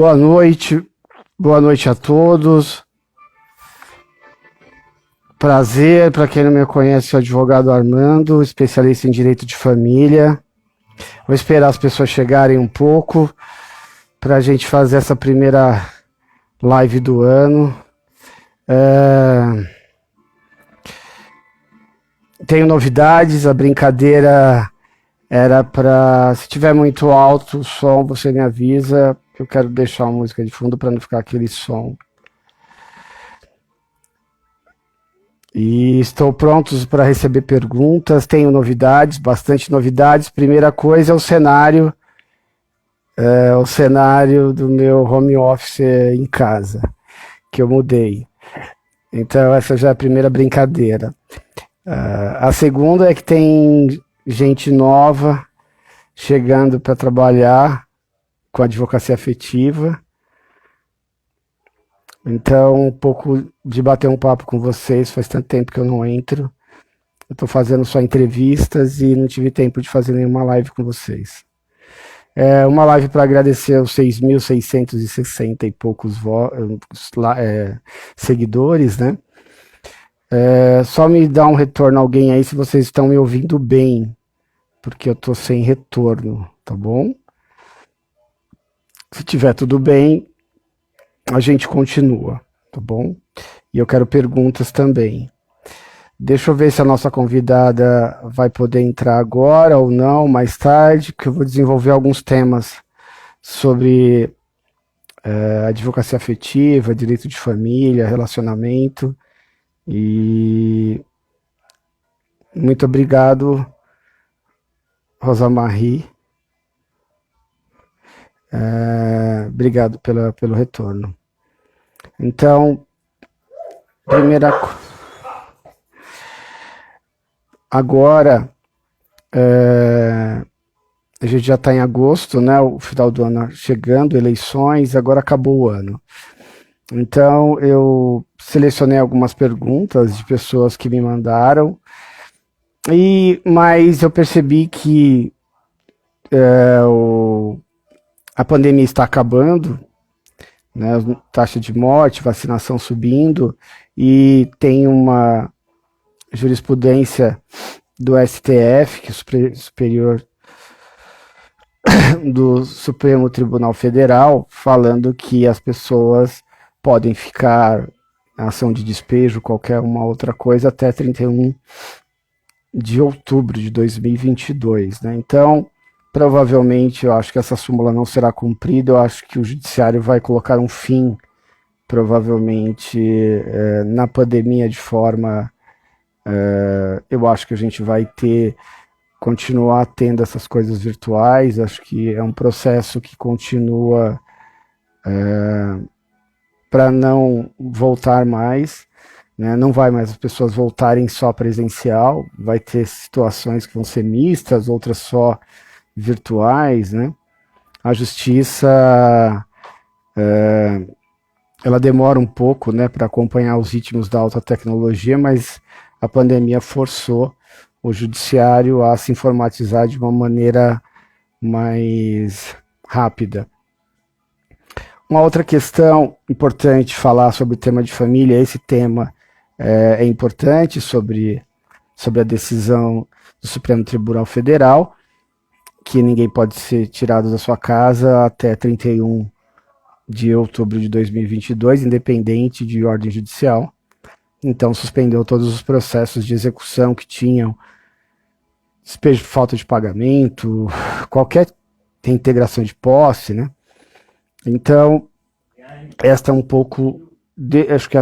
Boa noite a todos. Prazer, para quem não me conhece, sou o advogado Armando, especialista em direito de família. Vou esperar as pessoas chegarem um pouco para a gente fazer essa primeira live do ano. Tenho novidades, a brincadeira era para, se tiver muito alto o som, você me avisa. Eu quero deixar uma música de fundo para não ficar aquele som. E estou pronto para receber perguntas. Tenho novidades, bastante novidades. Primeira coisa é o cenário do meu home office em casa, que eu mudei. Então essa já é a primeira brincadeira. A segunda é que tem gente nova chegando para trabalhar com advocacia afetiva. Então, um pouco de bater um papo com vocês, faz tanto tempo que eu não entro. Eu estou fazendo só entrevistas e não tive tempo de fazer nenhuma live com vocês. Uma live para agradecer os 6.660 e poucos seguidores, né? Só me dá um retorno alguém aí se vocês estão me ouvindo bem, porque eu estou sem retorno, tá bom? Se tiver tudo bem, a gente continua, tá bom? E eu quero perguntas também. Deixa eu ver se a nossa convidada vai poder entrar agora ou não, mais tarde, que eu vou desenvolver alguns temas sobre advocacia afetiva, direito de família, relacionamento. E muito obrigado, Rosa Marie. Obrigado pelo retorno. Então, agora a gente já está em agosto, né? O final do ano chegando, eleições, agora acabou o ano. Então, eu selecionei algumas perguntas de pessoas que me mandaram, mas eu percebi que a pandemia está acabando, né, taxa de morte, vacinação subindo, e tem uma jurisprudência do STF, que é superior do Supremo Tribunal Federal, falando que as pessoas podem ficar em ação de despejo, qualquer uma outra coisa, até 31 de outubro de 2022, né? Então, provavelmente, eu acho que essa súmula não será cumprida, eu acho que o judiciário vai colocar um fim, provavelmente, na pandemia de forma... eu acho que a gente vai continuar tendo essas coisas virtuais, acho que é um processo que continua para não voltar mais, né? Não vai mais as pessoas voltarem só presencial, vai ter situações que vão ser mistas, outras só virtuais, né? A justiça ela demora um pouco, né, para acompanhar os ritmos da alta tecnologia, mas a pandemia forçou o judiciário a se informatizar de uma maneira mais rápida. Uma outra questão importante falar sobre o tema de família, esse tema é importante sobre a decisão do Supremo Tribunal Federal, que ninguém pode ser tirado da sua casa até 31 de outubro de 2022, independente de ordem judicial. Então, suspendeu todos os processos de execução que tinham despejo por falta de pagamento, qualquer reintegração de posse, né? Então, esta é um pouco, acho que é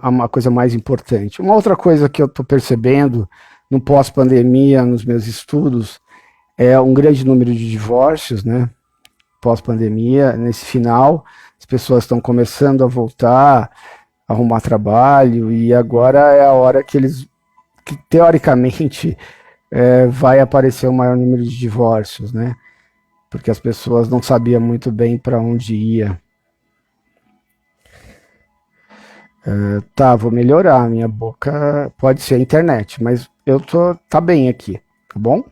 uma coisa mais importante. Uma outra coisa que eu estou percebendo no pós-pandemia, nos meus estudos, é um grande número de divórcios, né? Pós-pandemia, nesse final, as pessoas estão começando a voltar, a arrumar trabalho, e agora é a hora que teoricamente, vai aparecer um maior número de divórcios, né? Porque as pessoas não sabiam muito bem para onde ia. Vou melhorar, minha boca pode ser a internet, mas tá bem aqui, tá bom?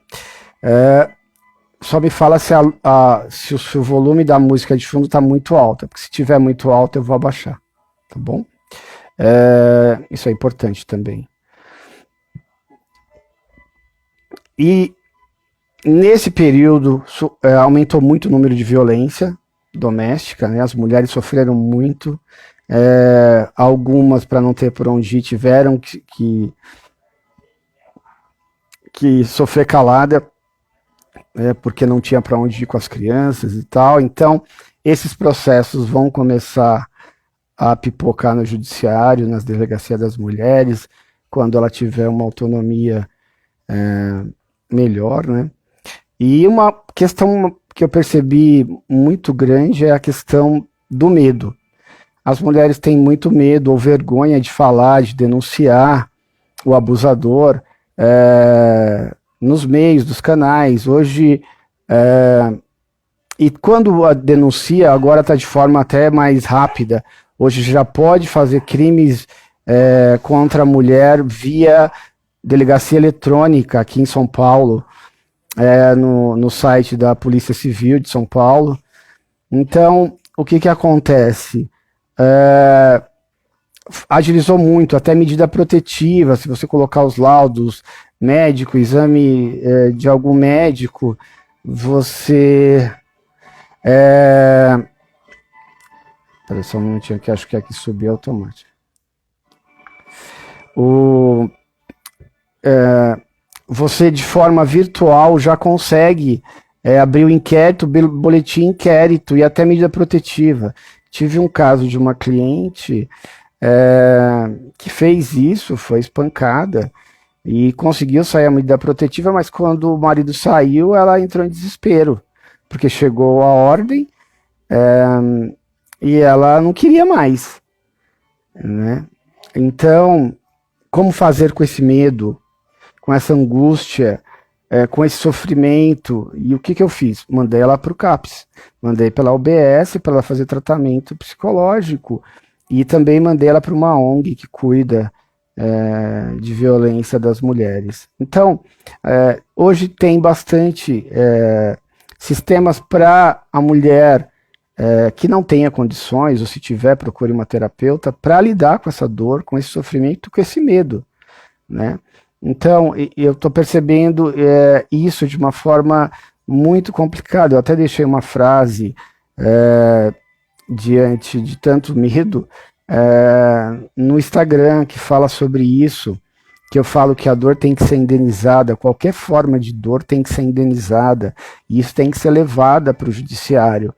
só me fala se o volume da música de fundo está muito alto, porque se tiver muito alto eu vou abaixar, tá bom? Isso é importante também. E nesse período aumentou muito o número de violência doméstica, né? As mulheres sofreram muito, algumas, para não ter por onde ir, tiveram que sofrer calada, porque não tinha para onde ir com as crianças e tal. Então, esses processos vão começar a pipocar no judiciário, nas delegacias das mulheres, quando ela tiver uma autonomia melhor, né? E uma questão que eu percebi muito grande é a questão do medo. As mulheres têm muito medo ou vergonha de falar, de denunciar o abusador nos meios, dos canais. Hoje, e quando a denuncia, agora está de forma até mais rápida. Hoje já pode fazer crimes contra a mulher via delegacia eletrônica aqui em São Paulo, no site da Polícia Civil de São Paulo. Então, o que acontece? Agilizou muito, até medida protetiva, se você colocar os laudos médico, exame de algum médico, você... Espera só um minutinho aqui, acho que aqui subiu automático. Você, de forma virtual, já consegue abrir o inquérito, boletim inquérito e até medida protetiva. Tive um caso de uma cliente que fez isso, foi espancada e conseguiu sair a medida protetiva, mas quando o marido saiu, ela entrou em desespero, porque chegou a ordem e ela não queria mais, né? Então, como fazer com esse medo, com essa angústia, com esse sofrimento? E o que eu fiz? Mandei ela para o CAPS, mandei pela UBS para ela fazer tratamento psicológico e também mandei ela para uma ONG que cuida de violência das mulheres. Então, hoje tem bastante sistemas para a mulher que não tenha condições, ou se tiver, procure uma terapeuta, para lidar com essa dor, com esse sofrimento, com esse medo, né? Então, eu estou percebendo isso de uma forma muito complicada. Eu até deixei uma frase diante de tanto medo no Instagram que fala sobre isso, que eu falo que a dor tem que ser indenizada, qualquer forma de dor tem que ser indenizada, e isso tem que ser levada para o judiciário.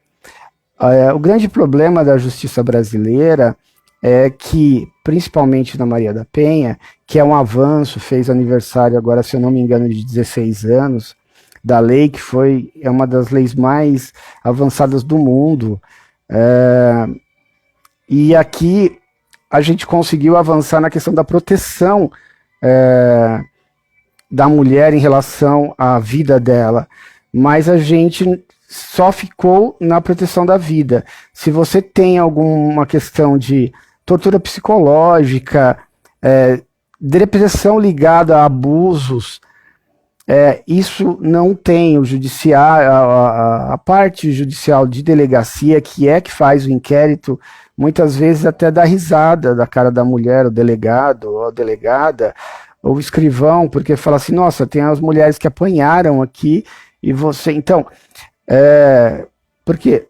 O grande problema da justiça brasileira é que, principalmente na Maria da Penha, que é um avanço, fez aniversário agora, se eu não me engano, de 16 anos, da lei que é uma das leis mais avançadas do mundo. E aqui a gente conseguiu avançar na questão da proteção da mulher em relação à vida dela, mas a gente só ficou na proteção da vida. Se você tem alguma questão de tortura psicológica, depressão ligada a abusos, isso não tem o judiciário, a parte judicial de delegacia, que faz o inquérito, muitas vezes até dá risada da cara da mulher, o delegado ou a delegada, ou o escrivão, porque fala assim, nossa, tem as mulheres que apanharam aqui, e você... Então, porque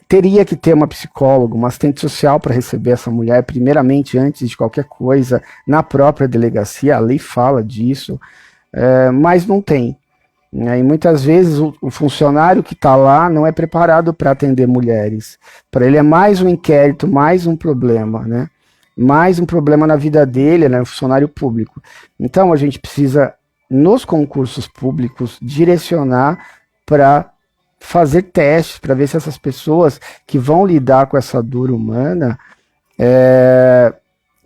teria que ter uma psicóloga, uma assistente social para receber essa mulher, primeiramente, antes de qualquer coisa, na própria delegacia, a lei fala disso, mas não tem. E muitas vezes o funcionário que está lá não é preparado para atender mulheres. Para ele é mais um inquérito, mais um problema, né? Mais um problema na vida dele, né? Um funcionário público. Então a gente precisa, nos concursos públicos, direcionar para fazer testes, para ver se essas pessoas que vão lidar com essa dor humana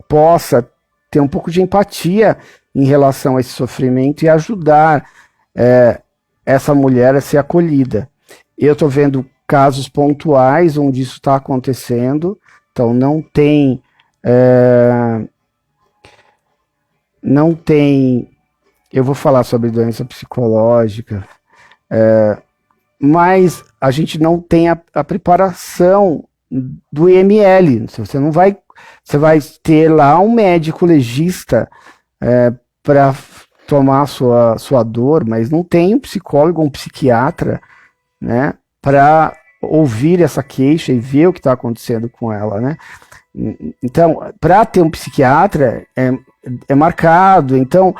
possa ter um pouco de empatia em relação a esse sofrimento e ajudar essa mulher a ser acolhida. Eu estou vendo casos pontuais onde isso está acontecendo, então não tem, eu vou falar sobre doença psicológica, mas a gente não tem a preparação do IML. Você vai ter lá um médico legista para tomar sua dor, mas não tem um psicólogo, um psiquiatra, né, para ouvir essa queixa e ver o que está acontecendo com ela, né? Então, para ter um psiquiatra é marcado, então,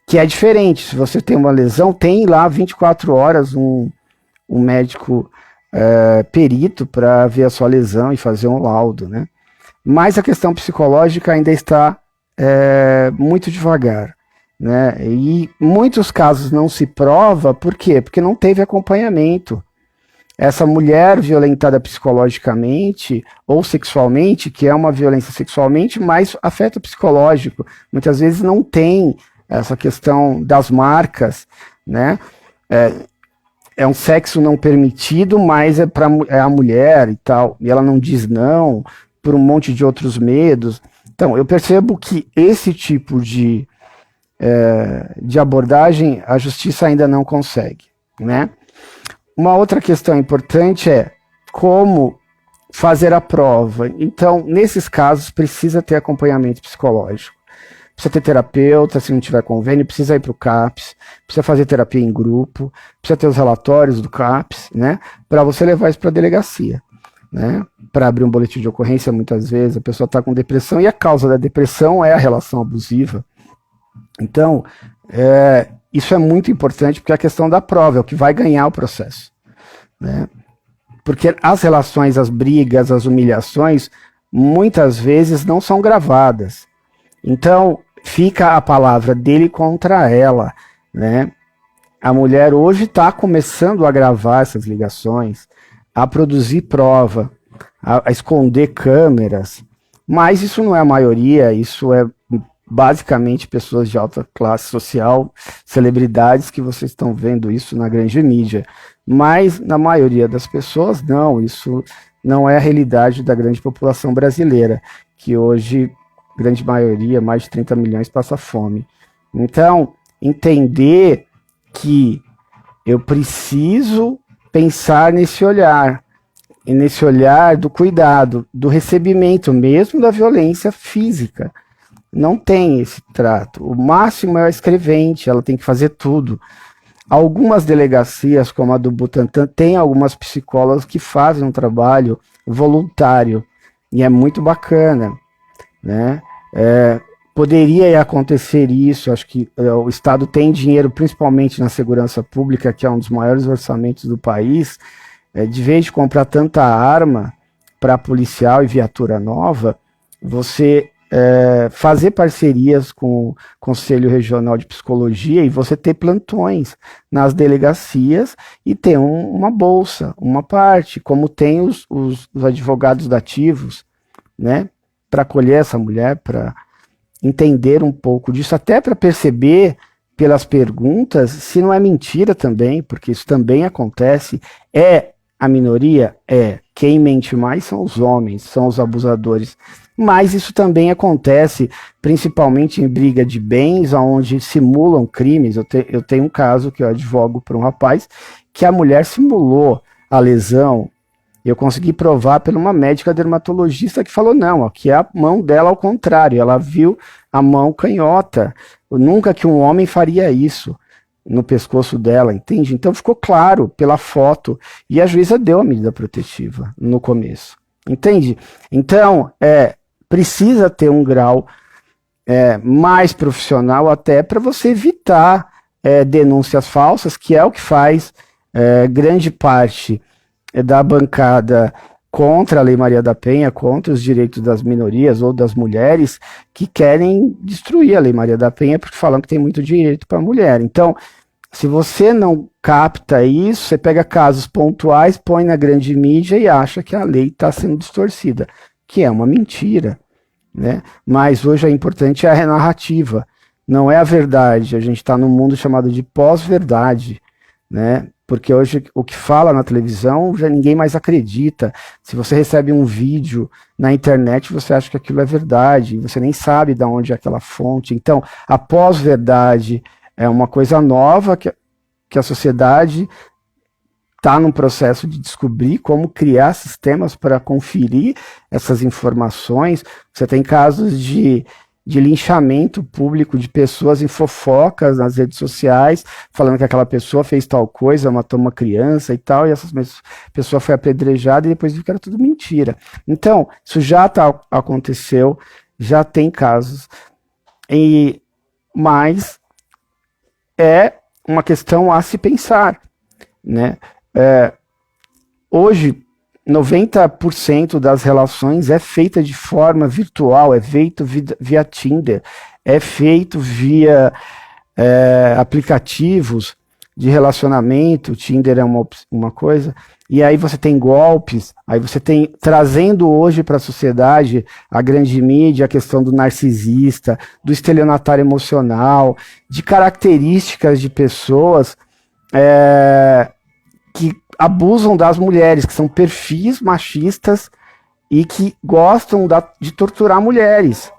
que é diferente. Se você tem uma lesão, tem lá 24 horas um médico perito para ver a sua lesão e fazer um laudo, né? Mas a questão psicológica ainda está muito devagar, né? E muitos casos não se prova, por quê? Porque não teve acompanhamento. Essa mulher violentada psicologicamente ou sexualmente, que é uma violência sexualmente, mas afeta o psicológico. Muitas vezes não tem essa questão das marcas, né? É um sexo não permitido, mas é a mulher e tal, e ela não diz não, por um monte de outros medos. Então, eu percebo que esse tipo de abordagem a justiça ainda não consegue, né? Uma outra questão importante é como fazer a prova. Então, nesses casos, precisa ter acompanhamento psicológico. Precisa ter terapeuta, se não tiver convênio, precisa ir para o CAPS, precisa fazer terapia em grupo, precisa ter os relatórios do CAPS, né, para você levar isso para a delegacia, né, para abrir um boletim de ocorrência. Muitas vezes a pessoa está com depressão e a causa da depressão é a relação abusiva. Então, isso é muito importante, porque a questão da prova é o que vai ganhar o processo, né? Porque as relações, as brigas, as humilhações, muitas vezes não são gravadas. Então, fica a palavra dele contra ela, né? A mulher hoje está começando a gravar essas ligações, a produzir prova, a esconder câmeras, mas isso não é a maioria, isso é basicamente pessoas de alta classe social, celebridades, que vocês estão vendo isso na grande mídia. Mas na maioria das pessoas, não, isso não é a realidade da grande população brasileira, que hoje, grande maioria, mais de 30 milhões, passa fome. Então, entender que eu preciso pensar nesse olhar, e nesse olhar do cuidado, do recebimento mesmo da violência física. Não tem esse trato. O máximo é a escrevente, ela tem que fazer tudo. Algumas delegacias, como a do Butantã, tem algumas psicólogas que fazem um trabalho voluntário, e é muito bacana, né? Poderia acontecer isso, acho que o Estado tem dinheiro, principalmente na segurança pública, que é um dos maiores orçamentos do país, de vez de comprar tanta arma para policial e viatura nova, você fazer parcerias com o Conselho Regional de Psicologia e você ter plantões nas delegacias e ter uma bolsa, uma parte, como tem os advogados dativos, né, para acolher essa mulher, para entender um pouco disso, até para perceber pelas perguntas se não é mentira também, porque isso também acontece. A minoria? Quem mente mais são os homens, são os abusadores. Mas isso também acontece, principalmente em briga de bens, onde simulam crimes. Eu tenho um caso que eu advogo para um rapaz, que a mulher simulou a lesão. Eu consegui provar por uma médica dermatologista que falou, não, aqui é a mão dela ao contrário, ela viu a mão canhota. Nunca que um homem faria isso no pescoço dela, entende? Então ficou claro pela foto, e a juíza deu a medida protetiva no começo, entende? Então, precisa ter um grau mais profissional até para você evitar denúncias falsas, que é o que faz grande parte da bancada contra a Lei Maria da Penha, contra os direitos das minorias ou das mulheres, que querem destruir a Lei Maria da Penha porque falam que tem muito direito para a mulher. Então, se você não capta isso, você pega casos pontuais, põe na grande mídia e acha que a lei está sendo distorcida, que é uma mentira, né? Mas hoje é importante a narrativa, não é a verdade. A gente está num mundo chamado de pós-verdade, né? Porque hoje o que fala na televisão já ninguém mais acredita. Se você recebe um vídeo na internet, você acha que aquilo é verdade, você nem sabe de onde é aquela fonte. Então, a pós-verdade é uma coisa nova que a sociedade está num processo de descobrir como criar sistemas para conferir essas informações. Você tem casos de linchamento público de pessoas em fofocas nas redes sociais, falando que aquela pessoa fez tal coisa, matou uma criança e tal, e essa pessoa foi apedrejada e depois viu que era tudo mentira. Então, isso já aconteceu, já tem casos, mas é uma questão a se pensar, né? Hoje, 90% das relações é feita de forma virtual, é feito via Tinder, é feito via aplicativos de relacionamento. O Tinder é uma coisa, e aí você tem golpes, aí você tem, trazendo hoje para a sociedade, a grande mídia, a questão do narcisista, do estelionatário emocional, de características de pessoas que abusam das mulheres, que são perfis machistas e que gostam de torturar mulheres.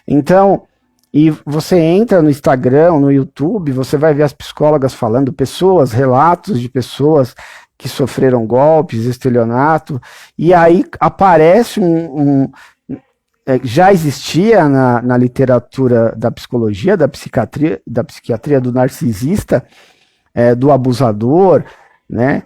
Então, e você entra no Instagram, no YouTube, você vai ver as psicólogas falando, relatos de pessoas que sofreram golpes, estelionato, e aí aparece já existia na literatura da psicologia, da psiquiatria do narcisista, do abusador, né?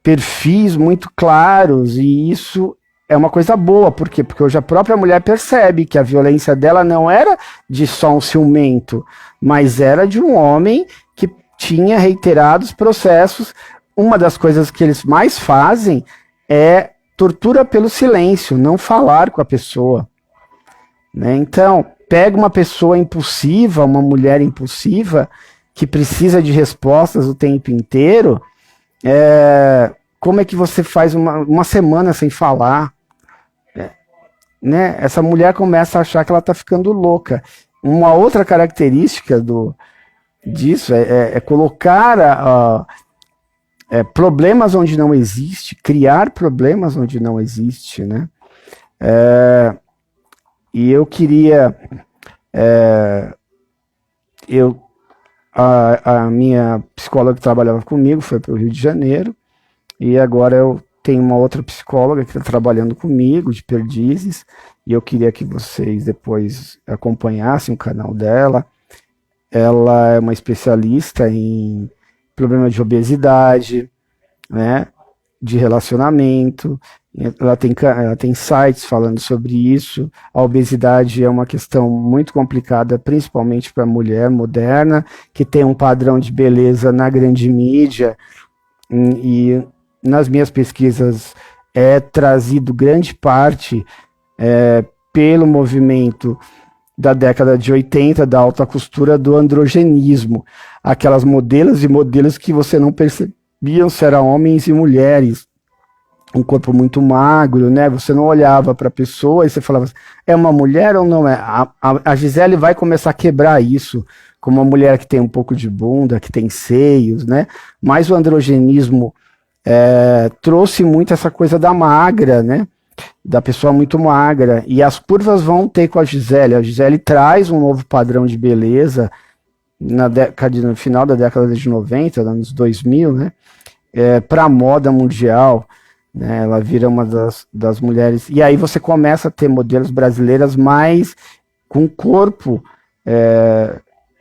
Perfis muito claros, e isso é uma coisa boa. Por quê? Porque hoje a própria mulher percebe que a violência dela não era de só um ciumento, mas era de um homem que tinha reiterados processos. Uma das coisas que eles mais fazem é tortura pelo silêncio, não falar com a pessoa, né? Então, pega uma pessoa impulsiva, uma mulher impulsiva, que precisa de respostas o tempo inteiro. Como é que você faz uma semana sem falar? Né? Essa mulher começa a achar que ela está ficando louca. Uma outra característica disso é colocar problemas onde não existe, criar problemas onde não existe, né? E eu queria... A minha psicóloga que trabalhava comigo foi para o Rio de Janeiro, e agora eu tenho uma outra psicóloga que está trabalhando comigo, de Perdizes, e eu queria que vocês depois acompanhassem o canal dela. Ela é uma especialista em problemas de obesidade, né, de relacionamento. Ela tem sites falando sobre isso. A obesidade é uma questão muito complicada, principalmente para a mulher moderna, que tem um padrão de beleza na grande mídia, e nas minhas pesquisas é trazido grande parte pelo movimento da década de 80, da alta costura, do androgenismo. Aquelas modelos e modelos que você não percebia se eram homens e mulheres, um corpo muito magro, né? Você não olhava para a pessoa e você falava, é uma mulher ou não é? A Gisele vai começar a quebrar isso, como uma mulher que tem um pouco de bunda, que tem seios, né? Mas o androgenismo trouxe muito essa coisa da magra, né? Da pessoa muito magra, e as curvas vão ter com a Gisele. A Gisele traz um novo padrão de beleza no final da década de 90, anos 2000, né? Para a moda mundial. Né, ela vira uma das mulheres, e aí você começa a ter modelos brasileiras mais com corpo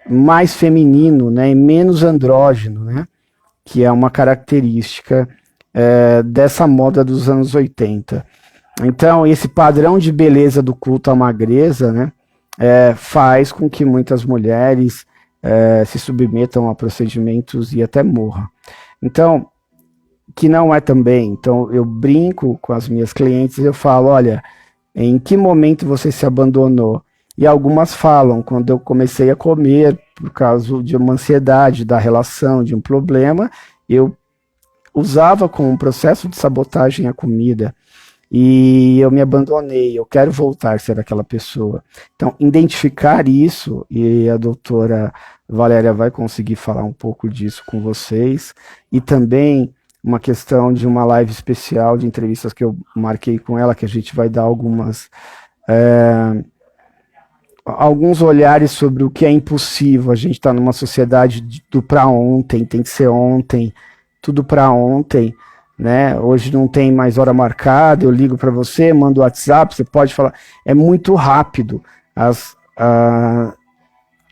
mais feminino, né, e menos andrógeno, né, que é uma característica dessa moda dos anos 80. Então, esse padrão de beleza do culto à magreza, né, faz com que muitas mulheres se submetam a procedimentos e até morram. Então, que não é também. Então, eu brinco com as minhas clientes e eu falo, olha, em que momento você se abandonou? E algumas falam, quando eu comecei a comer por causa de uma ansiedade, da relação, de um problema, eu usava como um processo de sabotagem a comida, e eu me abandonei, eu quero voltar a ser aquela pessoa. Então, identificar isso, e a doutora Valéria vai conseguir falar um pouco disso com vocês, e também uma questão de uma live especial de entrevistas que eu marquei com ela, que a gente vai dar alguns olhares sobre o que é impulsivo. A gente está numa sociedade do para ontem, tem que ser ontem, tudo para ontem, né? Hoje não tem mais hora marcada, eu ligo para você, mando WhatsApp, você pode falar. É muito rápido.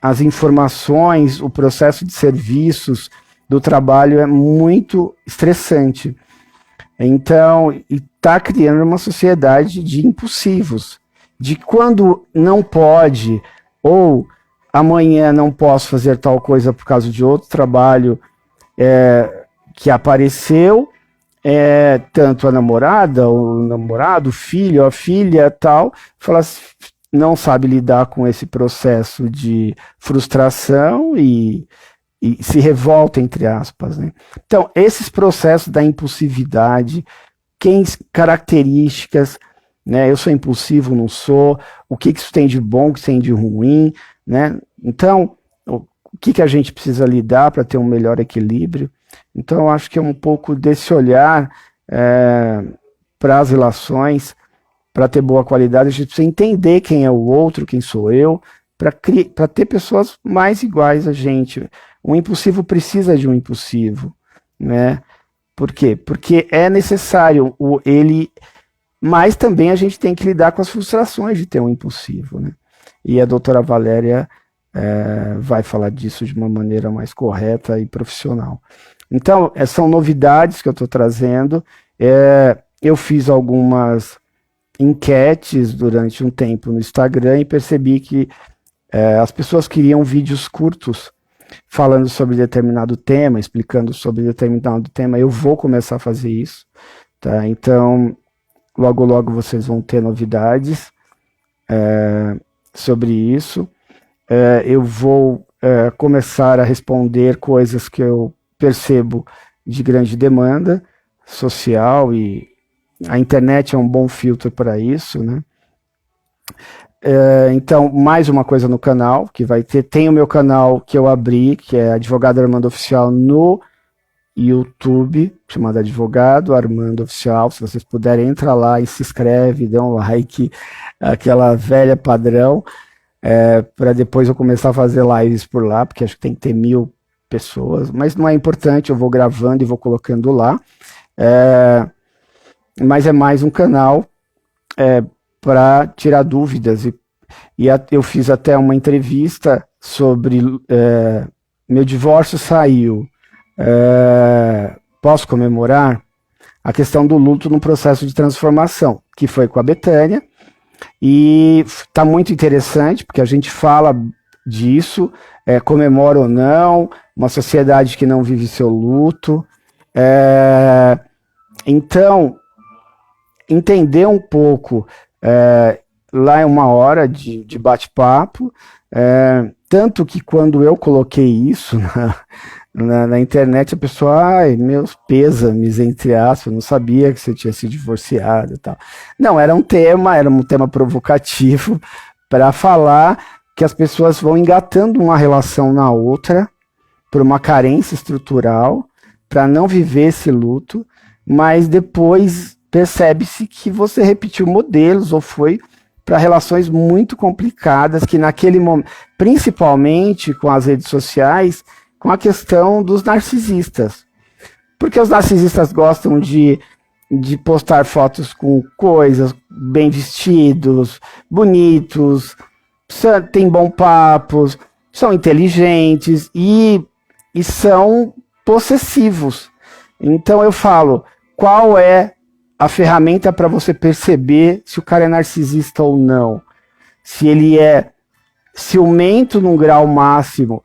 As informações, o processo de serviços do trabalho é muito estressante. Então, está criando uma sociedade de impulsivos, de quando não pode, ou amanhã não posso fazer tal coisa por causa de outro trabalho que apareceu, tanto a namorada, o namorado, o filho, a filha, tal, fala, não sabe lidar com esse processo de frustração e se revolta, entre aspas, né? Então, esses processos da impulsividade, características, né? Eu sou impulsivo, não sou, o que isso tem de bom, o que tem de ruim, né? Então, o que a gente precisa lidar para ter um melhor equilíbrio? Então, eu acho que é um pouco desse olhar para as relações, para ter boa qualidade, a gente precisa entender quem é o outro, quem sou eu, para ter pessoas mais iguais a gente. Um impulsivo precisa de um impulsivo, né? Por quê? Porque é necessário ele, mas também a gente tem que lidar com as frustrações de ter um impulsivo, né? E a doutora Valéria vai falar disso de uma maneira mais correta e profissional. Então, são novidades que eu estou trazendo. Eu fiz algumas enquetes durante um tempo no Instagram e percebi que as pessoas queriam vídeos curtos falando sobre determinado tema, explicando sobre determinado tema. Eu vou começar a fazer isso, tá? Então, logo logo vocês vão ter novidades sobre isso. Eu vou começar a responder coisas que eu percebo de grande demanda social, e a internet é um bom filtro para isso, né? Então, mais uma coisa no canal, que vai ter, tem o meu canal que eu abri, que é Advogado Armando Oficial no YouTube, chamado Advogado Armando Oficial. Se vocês puderem, entra lá e se inscreve, dê um like, aquela velha padrão, para depois eu começar a fazer lives por lá, porque acho que tem que ter 1000 pessoas, mas não é importante, eu vou gravando e vou colocando lá. Mas é mais um canal para tirar dúvidas, eu fiz até uma entrevista sobre meu divórcio saiu, posso comemorar? A questão do luto no processo de transformação, que foi com a Betânia, e está muito interessante, porque a gente fala disso, comemora ou não, uma sociedade que não vive seu luto, então, entender um pouco, lá é 1 hora de bate-papo, tanto que quando eu coloquei isso na internet, a pessoa, ai, meus pêsames, entre aspas, não sabia que você tinha se divorciado e tal. Não, era um tema provocativo para falar que as pessoas vão engatando uma relação na outra por uma carência estrutural, para não viver esse luto, mas depois percebe-se que você repetiu modelos ou foi para relações muito complicadas, que naquele momento, principalmente com as redes sociais, com a questão dos narcisistas. Porque os narcisistas gostam de postar fotos com coisas, bem vestidos, bonitos, têm bom papos, são inteligentes e são possessivos. Então eu falo, qual é a ferramenta para você perceber se o cara é narcisista ou não? Se ele é ciumento num grau máximo,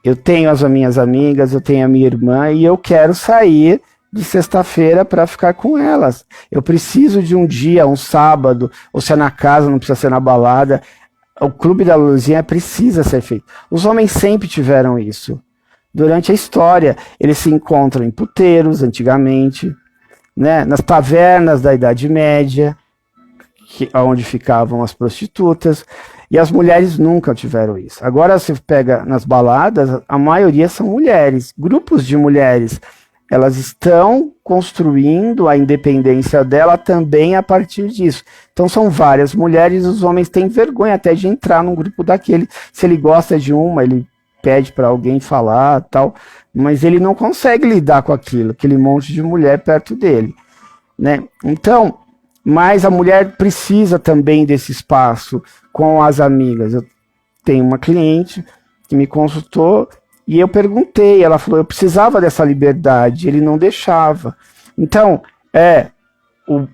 eu tenho as minhas amigas, eu tenho a minha irmã e eu quero sair de sexta-feira para ficar com elas. Eu preciso de um dia, um sábado, ou se é na casa, não precisa ser na balada. O Clube da Luzinha precisa ser feito. Os homens sempre tiveram isso. Durante a história, eles se encontram em puteiros, antigamente, né, nas tavernas da Idade Média, onde ficavam as prostitutas, e as mulheres nunca tiveram isso. Agora você pega nas baladas, a maioria são mulheres, grupos de mulheres elas estão construindo a independência dela também a partir disso. Então são várias mulheres, os homens têm vergonha até de entrar num grupo daquele. Se ele gosta de uma, ele pede para alguém falar, tal, mas ele não consegue lidar com aquilo, aquele monte de mulher perto dele, né? Então, mas a mulher precisa também desse espaço com as amigas. Eu tenho uma cliente que me consultou e eu perguntei, ela falou, eu precisava dessa liberdade, ele não deixava. Então,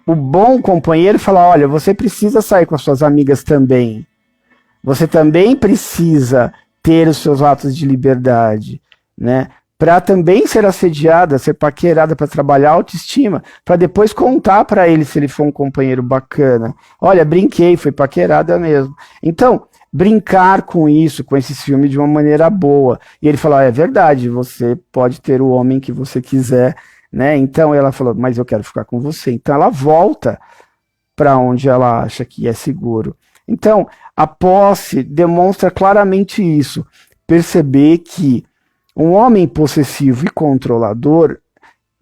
o bom companheiro fala, olha, você precisa sair com as suas amigas também. Você também precisa ter os seus atos de liberdade, né? Para também ser assediada, ser paquerada, para trabalhar a autoestima, para depois contar para ele se ele for um companheiro bacana. Olha, brinquei, foi paquerada mesmo. Então, brincar com isso, com esse filme de uma maneira boa. E ele falou, é verdade, você pode ter o homem que você quiser, né? Então ela falou, mas eu quero ficar com você. Então ela volta para onde ela acha que é seguro. Então, a posse demonstra claramente isso. Perceber que um homem possessivo e controlador,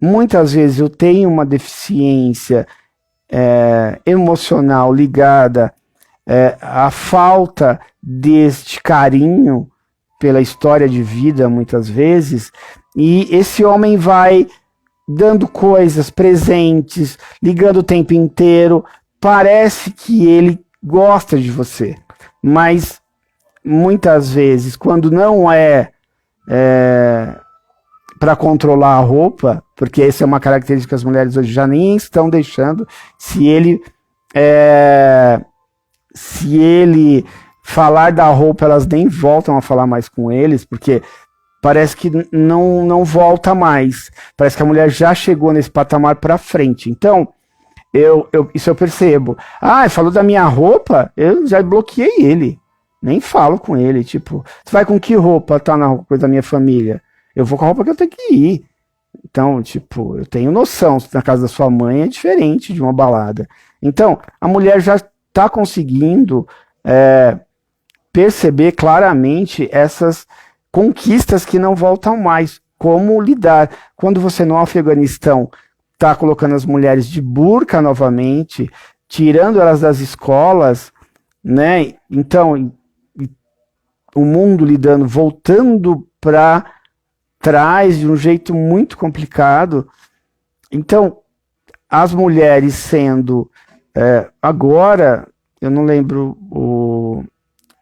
muitas vezes eu tenho uma deficiência emocional ligada à falta deste carinho pela história de vida, muitas vezes, e esse homem vai dando coisas, presentes, ligando o tempo inteiro, parece que ele gosta de você, mas muitas vezes, quando não é para controlar a roupa, porque essa é uma característica que as mulheres hoje já nem estão deixando, se ele falar da roupa, elas nem voltam a falar mais com eles, porque parece que não volta mais. Parece que a mulher já chegou nesse patamar para frente. Então, isso eu percebo. Falou da minha roupa, eu já bloqueei ele. Nem falo com ele. Tipo, você vai com que roupa tá na coisa da minha família? Eu vou com a roupa que eu tenho que ir. Então, tipo, eu tenho noção. Na casa da sua mãe é diferente de uma balada. Então, a mulher já está conseguindo perceber claramente essas conquistas que não voltam mais. Como lidar. Quando você no Afeganistão está colocando as mulheres de burca novamente, tirando elas das escolas, né? Então, o mundo voltando para trás de um jeito muito complicado. Então, as mulheres sendo agora, eu não lembro,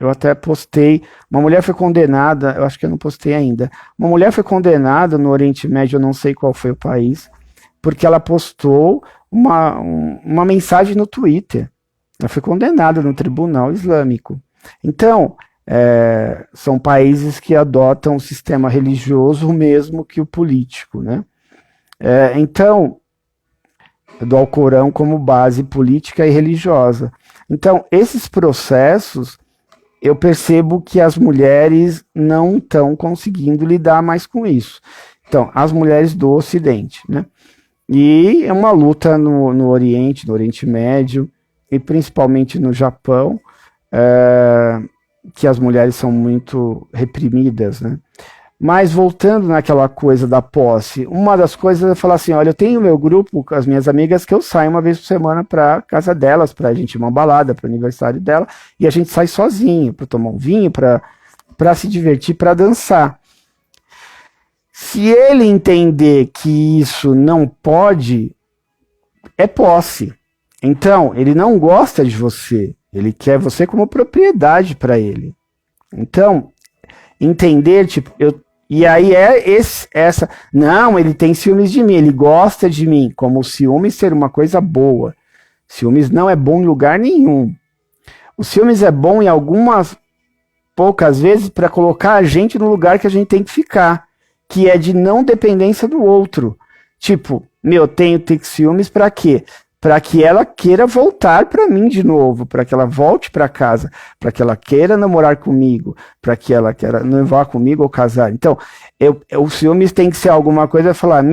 eu até postei, uma mulher foi condenada, eu acho que eu não postei ainda, uma mulher foi condenada no Oriente Médio, eu não sei qual foi o país, porque ela postou uma mensagem no Twitter. Ela foi condenada no tribunal islâmico. Então, são países que adotam o sistema religioso mesmo que o político, né? Então, do Alcorão como base política e religiosa. Então, esses processos, eu percebo que as mulheres não estão conseguindo lidar mais com isso. Então, as mulheres do Ocidente, né? E é uma luta no Oriente, no Oriente Médio, e principalmente no Japão, que as mulheres são muito reprimidas, né? Mas voltando naquela coisa da posse, uma das coisas é falar assim, olha, eu tenho meu grupo com as minhas amigas que eu saio uma vez por semana para casa delas, para a gente ir uma balada, para o aniversário dela, e a gente sai sozinho, para tomar um vinho, para se divertir, para dançar. Se ele entender que isso não pode, é posse. Então, ele não gosta de você, ele quer você como propriedade para ele. Então, entender, tipo, e aí não, ele tem ciúmes de mim, ele gosta de mim, como o ciúmes ser uma coisa boa. Ciúmes não é bom em lugar nenhum. O ciúmes é bom em algumas poucas vezes para colocar a gente no lugar que a gente tem que ficar, que é de não dependência do outro. Tipo, tenho ciúmes para quê? Para que ela queira voltar para mim de novo, para que ela volte para casa, para que ela queira namorar comigo, para que ela queira noivar comigo ou casar. Então, o ciúmes tem que ser alguma coisa, falar,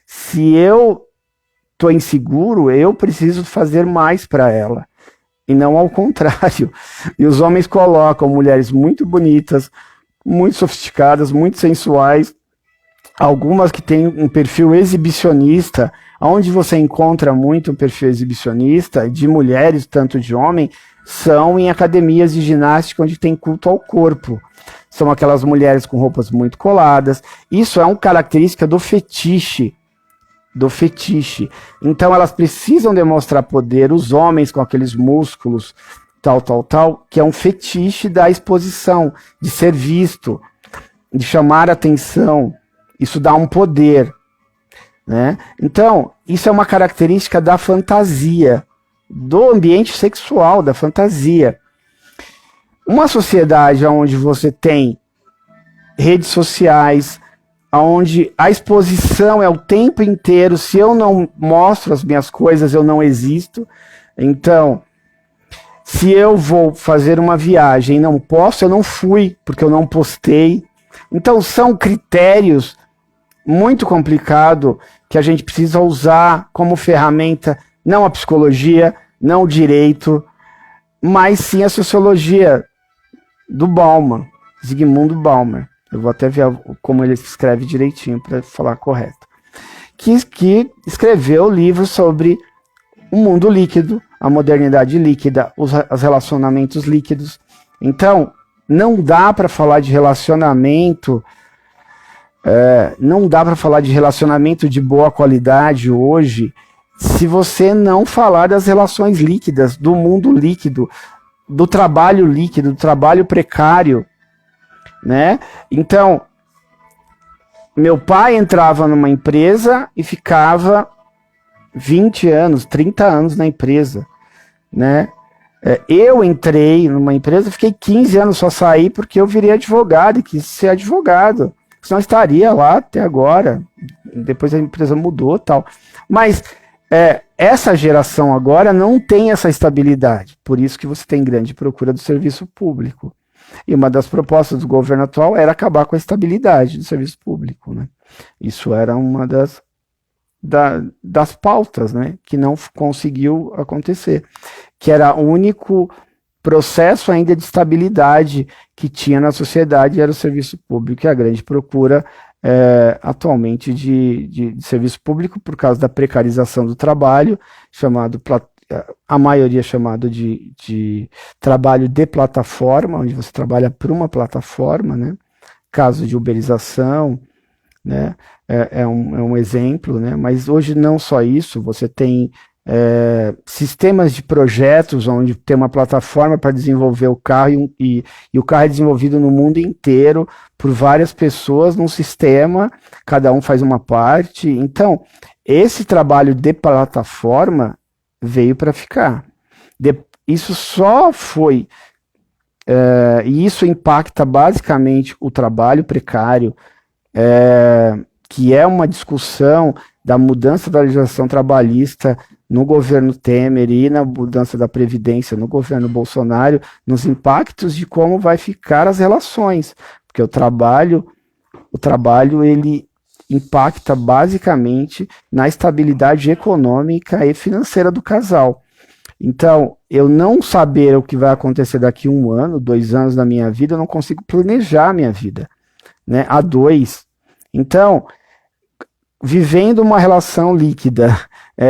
se eu tô inseguro, eu preciso fazer mais para ela, e não ao contrário. E os homens colocam mulheres muito bonitas, muito sofisticadas, muito sensuais, algumas que têm um perfil exibicionista, onde você encontra muito um perfil exibicionista de mulheres, tanto de homem, são em academias de ginástica onde tem culto ao corpo. São aquelas mulheres com roupas muito coladas. Isso é uma característica do fetiche. Então elas precisam demonstrar poder, os homens com aqueles músculos, tal, que é um fetiche da exposição, de ser visto, de chamar atenção. Isso dá um poder, né? Então, isso é uma característica da fantasia, do ambiente sexual, da fantasia. Uma sociedade onde você tem redes sociais, onde a exposição é o tempo inteiro, se eu não mostro as minhas coisas, eu não existo. Então, se eu vou fazer uma viagem e não posso, eu não fui, porque eu não postei. Então, são critérios muito complicados que a gente precisa usar como ferramenta, não a psicologia, não o direito, mas sim a sociologia do Bauman, Zygmunt Bauman. Eu vou até ver como ele escreve direitinho para falar correto. Que escreveu livros sobre o mundo líquido, a modernidade líquida, os relacionamentos líquidos. Então, não dá para falar de relacionamento, de boa qualidade hoje, se você não falar das relações líquidas, do mundo líquido, do trabalho precário, né? Então, meu pai entrava numa empresa e ficava 20 anos, 30 anos na empresa, né? Eu entrei numa empresa, fiquei 15 anos, só saí porque eu virei advogado e quis ser advogado. Senão estaria lá até agora. Depois a empresa mudou e tal. Mas essa geração agora não tem essa estabilidade. Por isso que você tem grande procura do serviço público. E uma das propostas do governo atual era acabar com a estabilidade do serviço público, né? Isso era uma das pautas, né, que não conseguiu acontecer, que era o único processo ainda de estabilidade que tinha na sociedade, era o serviço público, e a grande procura atualmente de serviço público por causa da precarização do trabalho, a maioria chamado de trabalho de plataforma, onde você trabalha por uma plataforma, né? Caso de uberização, né? É um exemplo, né? Mas hoje não só isso, você tem sistemas de projetos onde tem uma plataforma para desenvolver o carro e o carro é desenvolvido no mundo inteiro por várias pessoas num sistema, cada um faz uma parte. Então, esse trabalho de plataforma veio para ficar. Isso só foi, e isso impacta basicamente o trabalho precário, que é uma discussão da mudança da legislação trabalhista no governo Temer e na mudança da Previdência no governo Bolsonaro, nos impactos de como vai ficar as relações, porque o trabalho ele impacta basicamente na estabilidade econômica e financeira do casal. Então, eu não saber o que vai acontecer daqui 1 ano, 2 anos na minha vida, eu não consigo planejar a minha vida, né? A 2. Então, vivendo uma relação líquida,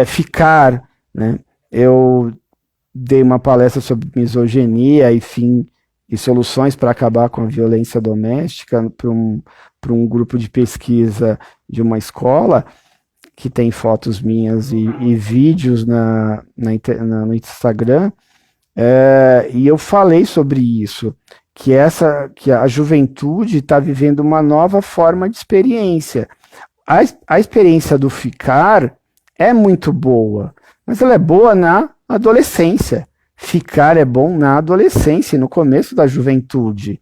ficar, né? Eu dei uma palestra sobre misoginia e soluções para acabar com a violência doméstica para um grupo de pesquisa de uma escola, que tem fotos minhas e vídeos no Instagram, e eu falei sobre isso, que a juventude está vivendo uma nova forma de experiência. A experiência do ficar é muito boa, mas ela é boa na adolescência. Ficar é bom na adolescência, no começo da juventude.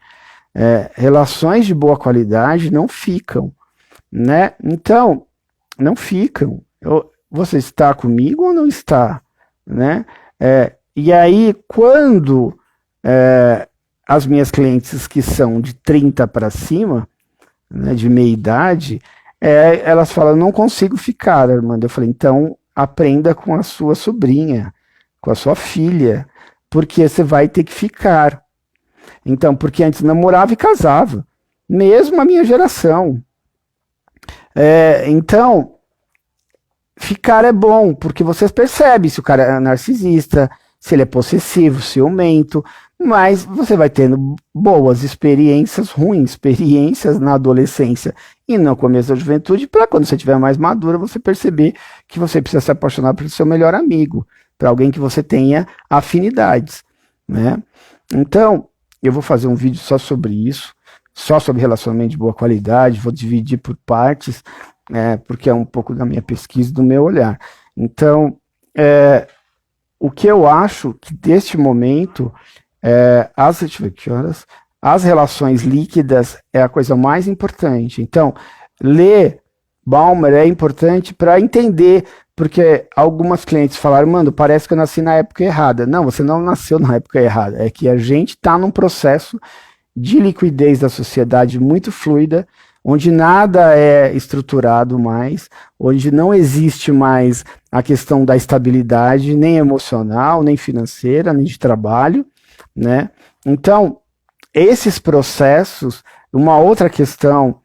Relações de boa qualidade não ficam, né? Então, não ficam. Você está comigo ou não está, né? E aí, quando as minhas clientes que são de 30 para cima, né, de meia idade, elas falam, não consigo ficar, Armando. Eu falei, então aprenda com a sua sobrinha, com a sua filha, porque você vai ter que ficar. Então, porque antes namorava e casava, mesmo a minha geração. Então, ficar é bom, porque você percebe se o cara é narcisista, se ele é possessivo, ciumento, mas você vai tendo boas experiências, ruins experiências na adolescência e no começo da juventude, para quando você estiver mais madura, você perceber que você precisa se apaixonar pelo seu melhor amigo, para alguém que você tenha afinidades, né? Então, eu vou fazer um vídeo só sobre isso, só sobre relacionamento de boa qualidade, vou dividir por partes, porque é um pouco da minha pesquisa, do meu olhar. Então, o que eu acho que deste momento, deixa eu ver que horas, as relações líquidas é a coisa mais importante. Então, ler Ballmer é importante para entender, porque algumas clientes falaram, mano, parece que eu nasci na época errada. Não, você não nasceu na época errada, é que a gente está num processo de liquidez da sociedade muito fluida, onde nada é estruturado mais, onde não existe mais a questão da estabilidade, nem emocional, nem financeira, nem de trabalho, né? Então, esses processos, uma outra questão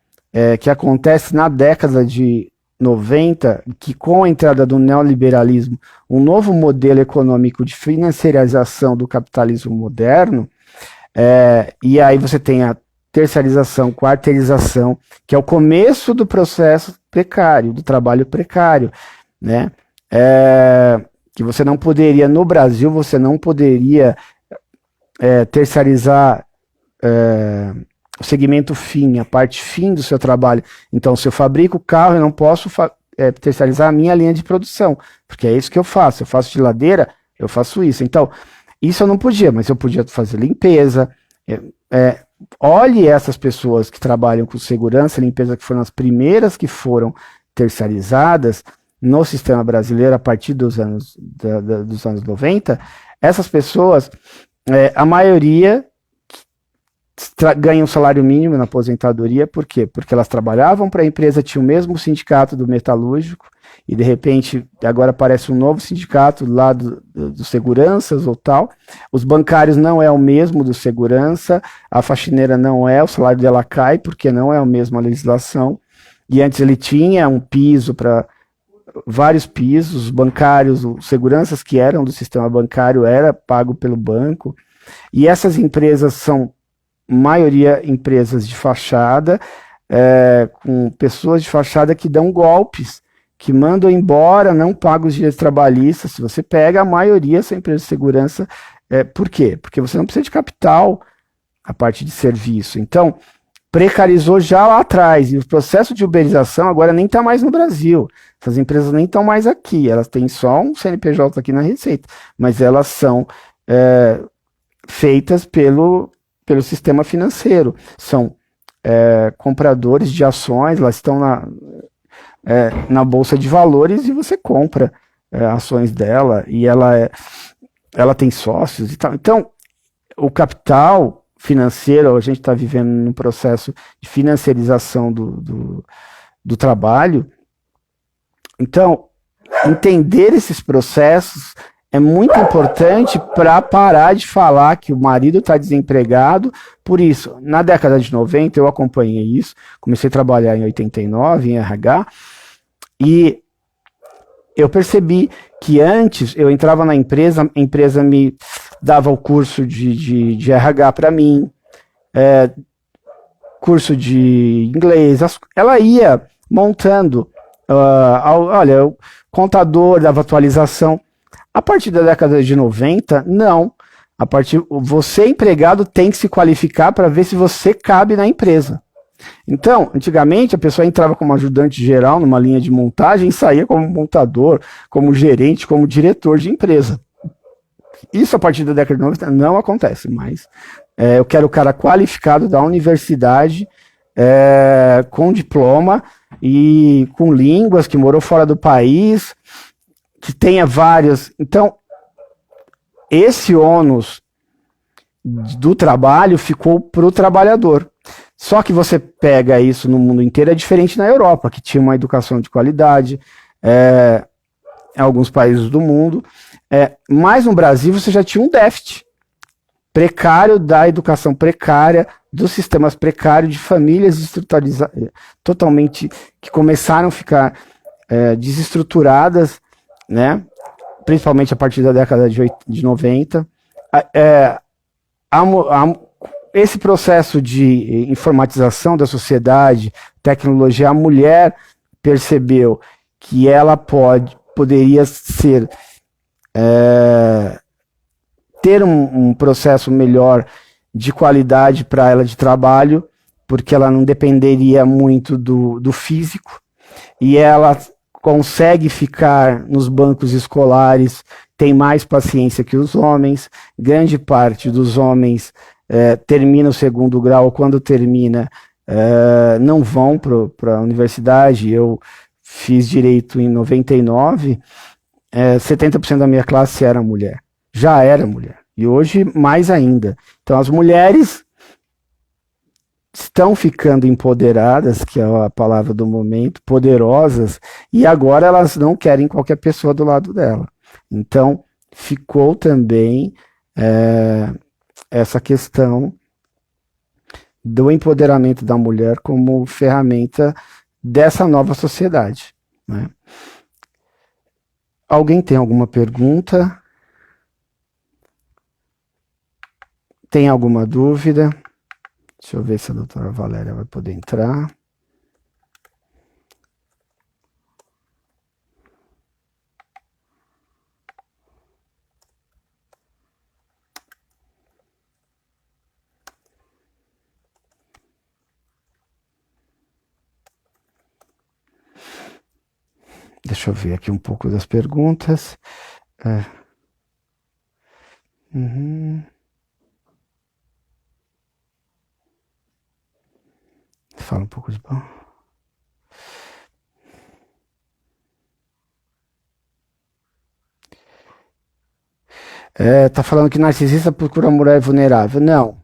que acontece na década de 90, que com a entrada do neoliberalismo, um novo modelo econômico de financiarização do capitalismo moderno, e aí você tem a terceirização, quarteirização, que é o começo do processo precário, do trabalho precário, né? Que você não poderia, no Brasil, você não poderia terceirizar o segmento fim, a parte fim do seu trabalho. Então, se eu fabrico carro, eu não posso terceirizar a minha linha de produção, porque é isso que eu faço. Eu faço geladeira, eu faço isso. Então, isso eu não podia, mas eu podia fazer limpeza. Olhe essas pessoas que trabalham com segurança, limpeza, que foram as primeiras que foram terceirizadas no sistema brasileiro a partir dos anos 90. Essas pessoas, a maioria ganha um salário mínimo na aposentadoria. Por quê? Porque elas trabalhavam para a empresa, tinha o mesmo sindicato do metalúrgico, e de repente agora aparece um novo sindicato lá dos seguranças ou tal. Os bancários não é o mesmo do segurança, a faxineira não é, o salário dela cai porque não é a mesma legislação. E antes ele tinha um piso para vários pisos, os bancários, os seguranças que eram do sistema bancário era pago pelo banco. E essas empresas são maioria empresas de fachada, com pessoas de fachada que dão golpes, que mandam embora, não pagam os direitos trabalhistas. Se você pega, a maioria são empresas de segurança. Por quê? Porque você não precisa de capital, a parte de serviço. Então, precarizou já lá atrás, e o processo de uberização agora nem está mais no Brasil. Essas empresas nem estão mais aqui, elas têm só um CNPJ aqui na Receita, mas elas são feitas pelo sistema financeiro. São compradores de ações, elas estão na Bolsa de Valores e você compra ações dela e ela tem sócios e tal. Então, o capital financeiro, a gente está vivendo num processo de financiarização do trabalho. Então, entender esses processos é muito importante para parar de falar que o marido está desempregado. Por isso, na década de 90, eu acompanhei isso, comecei a trabalhar em 89, em RH, e eu percebi que antes eu entrava na empresa, a empresa me dava o curso de RH para mim, curso de inglês, ela ia montando, olha, o contador dava atualização. A partir da década de 90, não. Você, empregado, tem que se qualificar para ver se você cabe na empresa. Então, antigamente, a pessoa entrava como ajudante geral numa linha de montagem e saía como montador, como gerente, como diretor de empresa. Isso, a partir da década de 90, não acontece mais. Eu quero o cara qualificado da universidade, com diploma e com línguas, que morou fora do país, que tenha várias. Então, esse ônus do trabalho ficou para o trabalhador. Só que você pega isso no mundo inteiro, é diferente na Europa, que tinha uma educação de qualidade, em alguns países do mundo, mas no Brasil você já tinha um déficit precário da educação precária, dos sistemas precários de famílias totalmente que começaram a ficar desestruturadas, né? Principalmente a partir da década de 90. Esse processo de informatização da sociedade, tecnologia, a mulher percebeu que ela poderia ser ter um processo melhor de qualidade para ela de trabalho, porque ela não dependeria muito do físico, e ela consegue ficar nos bancos escolares, tem mais paciência que os homens, grande parte dos homens termina o segundo grau, quando termina, não vão para a universidade. Eu fiz direito em 99, 70% da minha classe era mulher, já era mulher, e hoje mais ainda. Então as mulheres estão ficando empoderadas, que é a palavra do momento, poderosas, e agora elas não querem qualquer pessoa do lado dela. Então ficou também essa questão do empoderamento da mulher como ferramenta dessa nova sociedade, né? Alguém tem alguma pergunta? Tem alguma dúvida? Deixa eu ver se a doutora Valéria vai poder entrar. Deixa eu ver aqui um pouco das perguntas. Fala um pouco de bom. Tá falando que narcisista procura mulher vulnerável. Não.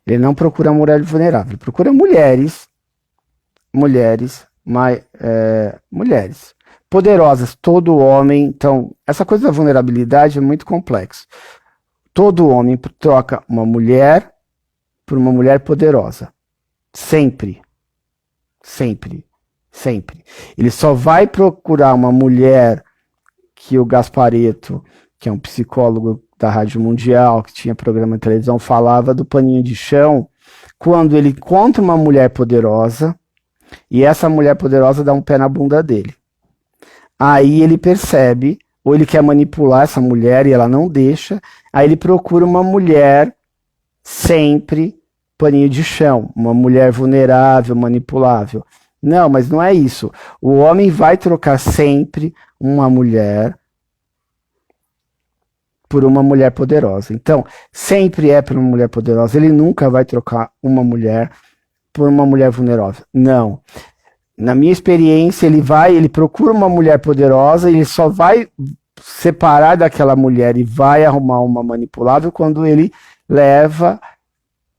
Ele não procura mulher vulnerável. Ele procura mulheres poderosas. Todo homem. Então, essa coisa da vulnerabilidade é muito complexa. Todo homem troca uma mulher por uma mulher poderosa. Sempre. Sempre. Sempre. Ele só vai procurar uma mulher que o Gasparetto, que é um psicólogo da Rádio Mundial, que tinha programa de televisão, falava do paninho de chão, quando ele encontra uma mulher poderosa, e essa mulher poderosa dá um pé na bunda dele. Aí ele percebe, ou ele quer manipular essa mulher e ela não deixa, aí ele procura uma mulher sempre paninho de chão, uma mulher vulnerável, manipulável. Não, mas não é isso. O homem vai trocar sempre uma mulher por uma mulher poderosa. Então, sempre é por uma mulher poderosa. Ele nunca vai trocar uma mulher por uma mulher vulnerável. Não. Na minha experiência, ele procura uma mulher poderosa, ele só vai separar daquela mulher e vai arrumar uma manipulável quando ele leva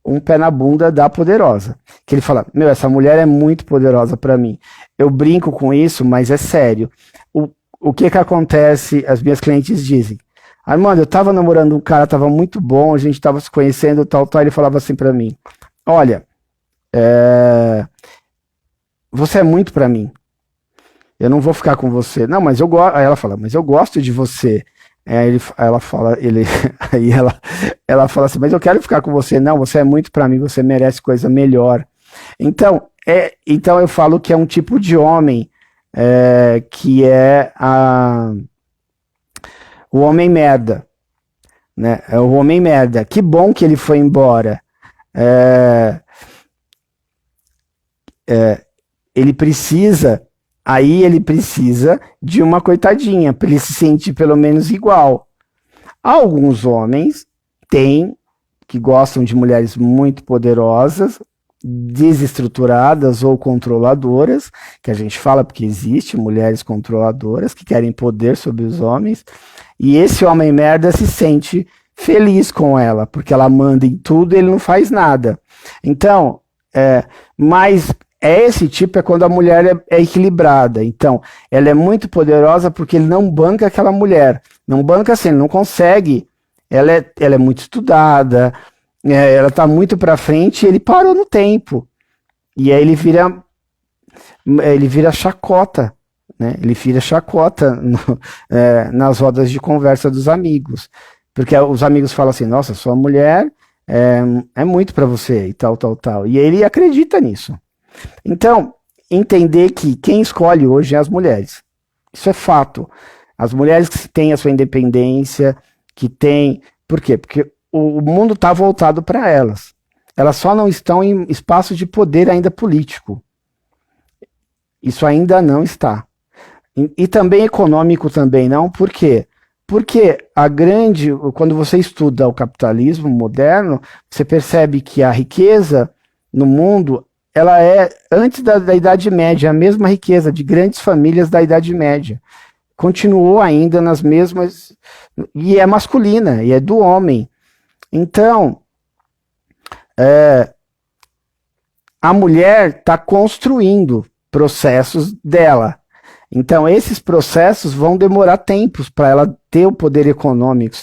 um pé na bunda da poderosa. Que ele fala, essa mulher é muito poderosa para mim. Eu brinco com isso, mas é sério. O que acontece, as minhas clientes dizem, Armando, eu tava namorando um cara, tava muito bom, a gente tava se conhecendo, tal, ele falava assim para mim, olha, você é muito para mim, eu não vou ficar com você. Não, mas eu gosto. Aí ela fala, mas eu gosto de você. Aí ela fala, aí ela fala assim, mas eu quero ficar com você. Não, você é muito para mim, você merece coisa melhor. Então eu falo que é um tipo de homem que é o homem merda, né? É o homem merda. Que bom que ele foi embora. Ele precisa de uma coitadinha, para ele se sentir pelo menos igual. Alguns homens que gostam de mulheres muito poderosas, desestruturadas ou controladoras, que a gente fala porque existe mulheres controladoras que querem poder sobre os homens, e esse homem merda se sente feliz com ela, porque ela manda em tudo e ele não faz nada. Então, mas esse tipo é quando a mulher é equilibrada. Então, ela é muito poderosa porque ele não banca aquela mulher. Não banca assim, ele não consegue. Ela é muito estudada, ela está muito para frente e ele parou no tempo. E aí ele vira chacota, né? Ele vira chacota nas rodas de conversa dos amigos. Porque os amigos falam assim, nossa, sua mulher é muito para você e tal, tal, tal. E ele acredita nisso. Então, entender que quem escolhe hoje é as mulheres. Isso é fato. As mulheres que têm a sua independência, que têm... Por quê? Porque o mundo está voltado para elas. Elas só não estão em espaço de poder ainda político. Isso ainda não está. E também econômico também não. Por quê? Porque quando você estuda o capitalismo moderno, você percebe que a riqueza no mundo, ela é, antes da Idade Média, a mesma riqueza de grandes famílias da Idade Média. Continuou ainda nas mesmas... E é masculina, e é do homem. Então, a mulher está construindo processos dela. Então, esses processos vão demorar tempos para ela ter o poder econômico,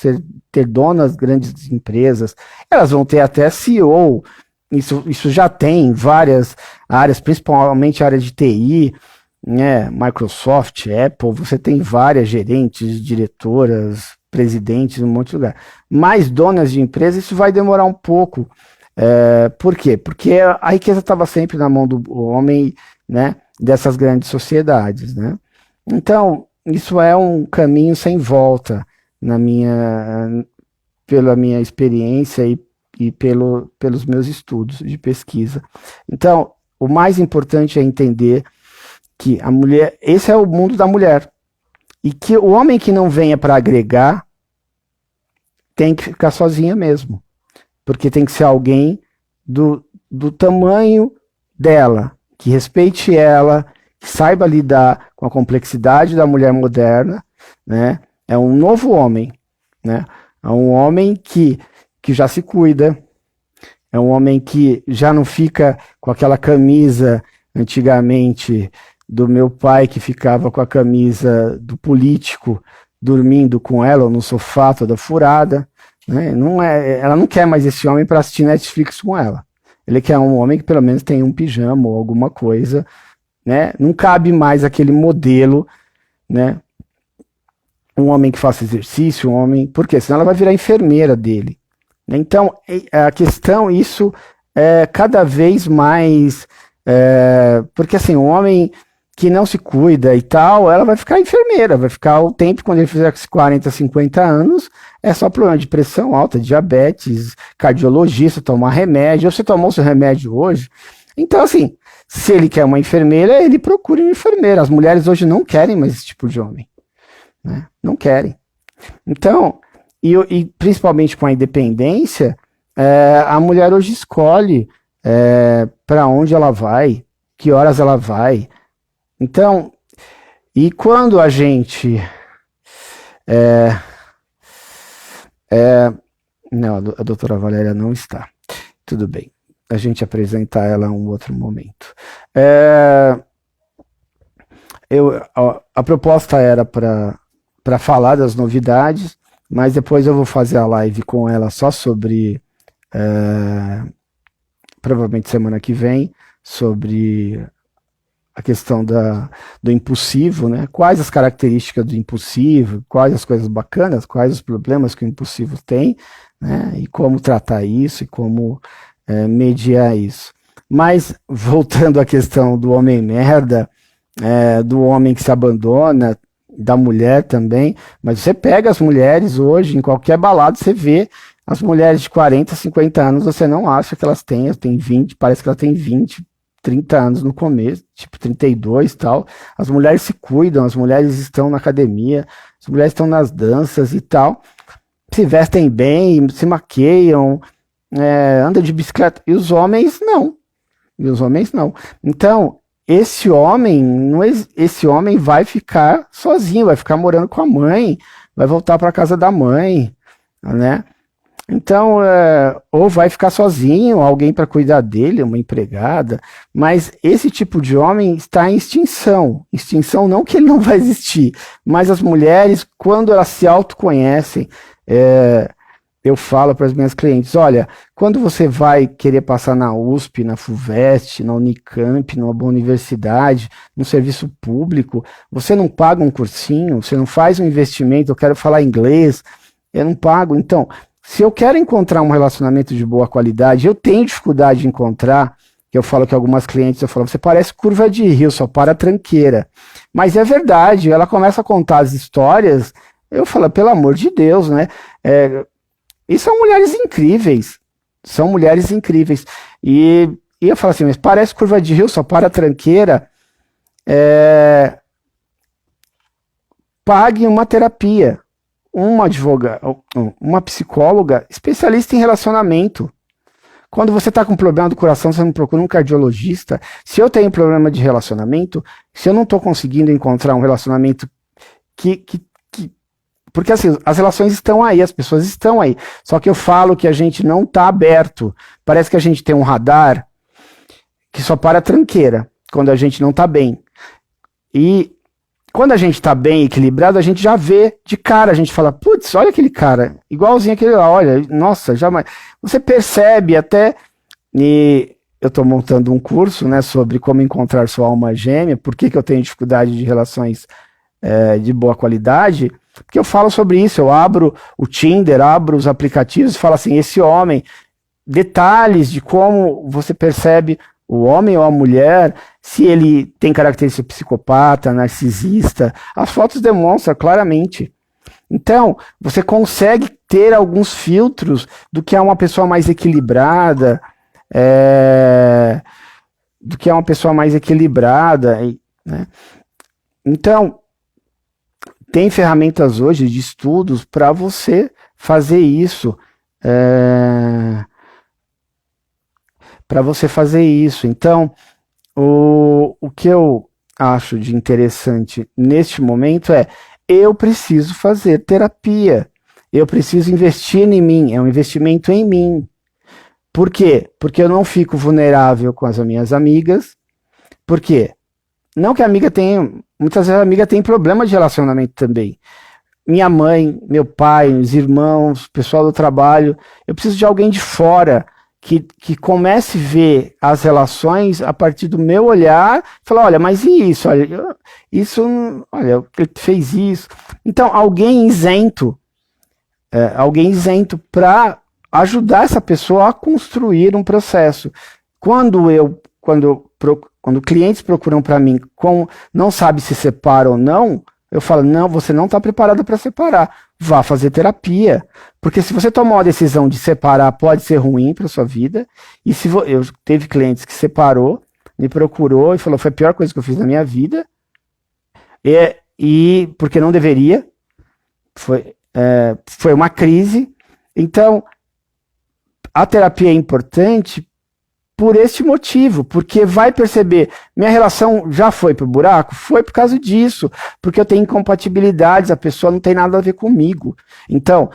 ter donas de grandes empresas. Elas vão ter até CEO. Isso já tem em várias áreas, principalmente a área de TI, né? Microsoft, Apple, você tem várias gerentes, diretoras, presidentes em um monte de lugar. Mas donas de empresas, isso vai demorar um pouco. Por quê? Porque a riqueza estava sempre na mão do homem, né? Dessas grandes sociedades, né? Então, isso é um caminho sem volta pela minha experiência e pelos meus estudos de pesquisa. Então, o mais importante é entender que a mulher, esse é o mundo da mulher, e que o homem que não venha para agregar tem que ficar sozinha mesmo, porque tem que ser alguém do tamanho dela, que respeite ela, que saiba lidar com a complexidade da mulher moderna, né? É um novo homem, né? É um homem que já se cuida, é um homem que já não fica com aquela camisa antigamente do meu pai, que ficava com a camisa do político dormindo com ela ou no sofá toda furada, né? Ela não quer mais esse homem para assistir Netflix com ela. Ele quer um homem que pelo menos tenha um pijama ou alguma coisa, né? Não cabe mais aquele modelo, né? Um homem que faça exercício, um homem... Por quê? Senão ela vai virar enfermeira dele. Então, a questão, isso é cada vez mais... porque assim, um homem que não se cuida e tal, ela vai ficar enfermeira, vai ficar o tempo, quando ele fizer 40, 50 anos, é só problema de pressão alta, diabetes, cardiologista, tomar remédio. Você tomou seu remédio hoje? Então, assim, se ele quer uma enfermeira, ele procura uma enfermeira. As mulheres hoje não querem mais esse tipo de homem, né? Não querem. Então, e principalmente com a independência, a mulher hoje escolhe para onde ela vai, que horas ela vai. Então, e quando a gente... não, a doutora Valéria não está. Tudo bem. A gente apresentar ela em um outro momento. A proposta era para falar das novidades, mas depois eu vou fazer a live com ela só sobre... provavelmente semana que vem, sobre... a questão do impulsivo, né? Quais as características do impulsivo, quais as coisas bacanas, quais os problemas que o impulsivo tem, né? E como tratar isso, e como mediar isso. Mas, voltando à questão do homem merda, do homem que se abandona, da mulher também, mas você pega as mulheres hoje, em qualquer balada, você vê as mulheres de 40, 50 anos, você não acha que elas têm 20, parece que elas têm 20, 30 anos no começo, tipo 32 e tal. As mulheres se cuidam, as mulheres estão na academia, as mulheres estão nas danças e tal, se vestem bem, se maqueiam, andam de bicicleta, e os homens não. Então, esse homem vai ficar sozinho, vai ficar morando com a mãe, vai voltar para a casa da mãe, né? Então, ou vai ficar sozinho, alguém para cuidar dele, uma empregada, mas esse tipo de homem está em extinção. Extinção não que ele não vai existir, mas as mulheres, quando elas se autoconhecem, eu falo para as minhas clientes, olha, quando você vai querer passar na USP, na FUVEST, na Unicamp, numa boa universidade, num serviço público, você não paga um cursinho, você não faz um investimento, eu quero falar inglês, eu não pago. Então, se eu quero encontrar um relacionamento de boa qualidade, eu tenho dificuldade de encontrar, que eu falo que algumas clientes, eu falo, você parece curva de rio, só para a tranqueira. Mas é verdade, ela começa a contar as histórias, eu falo, pelo amor de Deus, né? E são mulheres incríveis. São mulheres incríveis. E eu falo assim, mas parece curva de rio, só para a tranqueira. Pague uma terapia. Uma advogada, uma psicóloga especialista em relacionamento. Quando você está com problema do coração, você não procura um cardiologista. Se eu tenho problema de relacionamento, se eu não estou conseguindo encontrar um relacionamento porque assim, as relações estão aí, as pessoas estão aí. Só que eu falo que a gente não está aberto. Parece que a gente tem um radar que só para a tranqueira, quando a gente não está bem. E quando a gente está bem equilibrado, a gente já vê de cara, a gente fala, putz, olha aquele cara, igualzinho aquele lá, olha, nossa, jamais. Você percebe até, e eu estou montando um curso, né, sobre como encontrar sua alma gêmea, por que eu tenho dificuldade de relações de boa qualidade, porque eu falo sobre isso, eu abro o Tinder, abro os aplicativos e falo assim, esse homem, detalhes de como você percebe o homem ou a mulher, se ele tem característica psicopata, narcisista, as fotos demonstram claramente. Então, você consegue ter alguns filtros do que é uma pessoa mais equilibrada, né? Então, tem ferramentas hoje de estudos para você fazer isso. Então, o que eu acho de interessante neste momento eu preciso fazer terapia, eu preciso investir em mim, é um investimento em mim. Por quê? Porque eu não fico vulnerável com as minhas amigas. Por quê? Não que a amiga tenha, muitas vezes a amiga tem problema de relacionamento também. Minha mãe, meu pai, os irmãos, o pessoal do trabalho, eu preciso de alguém de fora que comece a ver as relações a partir do meu olhar, falar, olha, mas e isso? Olha, ele fez isso. Então, alguém isento para ajudar essa pessoa a construir um processo. Quando clientes procuram para mim, não sabe se separa ou não, eu falo, não, você não está preparado para separar, vá fazer terapia, porque se você tomar uma decisão de separar, pode ser ruim para sua vida, e eu teve clientes que separou, me procurou e falou, foi a pior coisa que eu fiz na minha vida, e porque não deveria, foi uma crise. Então, a terapia é importante por este motivo, porque vai perceber, minha relação já foi pro buraco? Foi por causa disso, porque eu tenho incompatibilidades, a pessoa não tem nada a ver comigo. Então,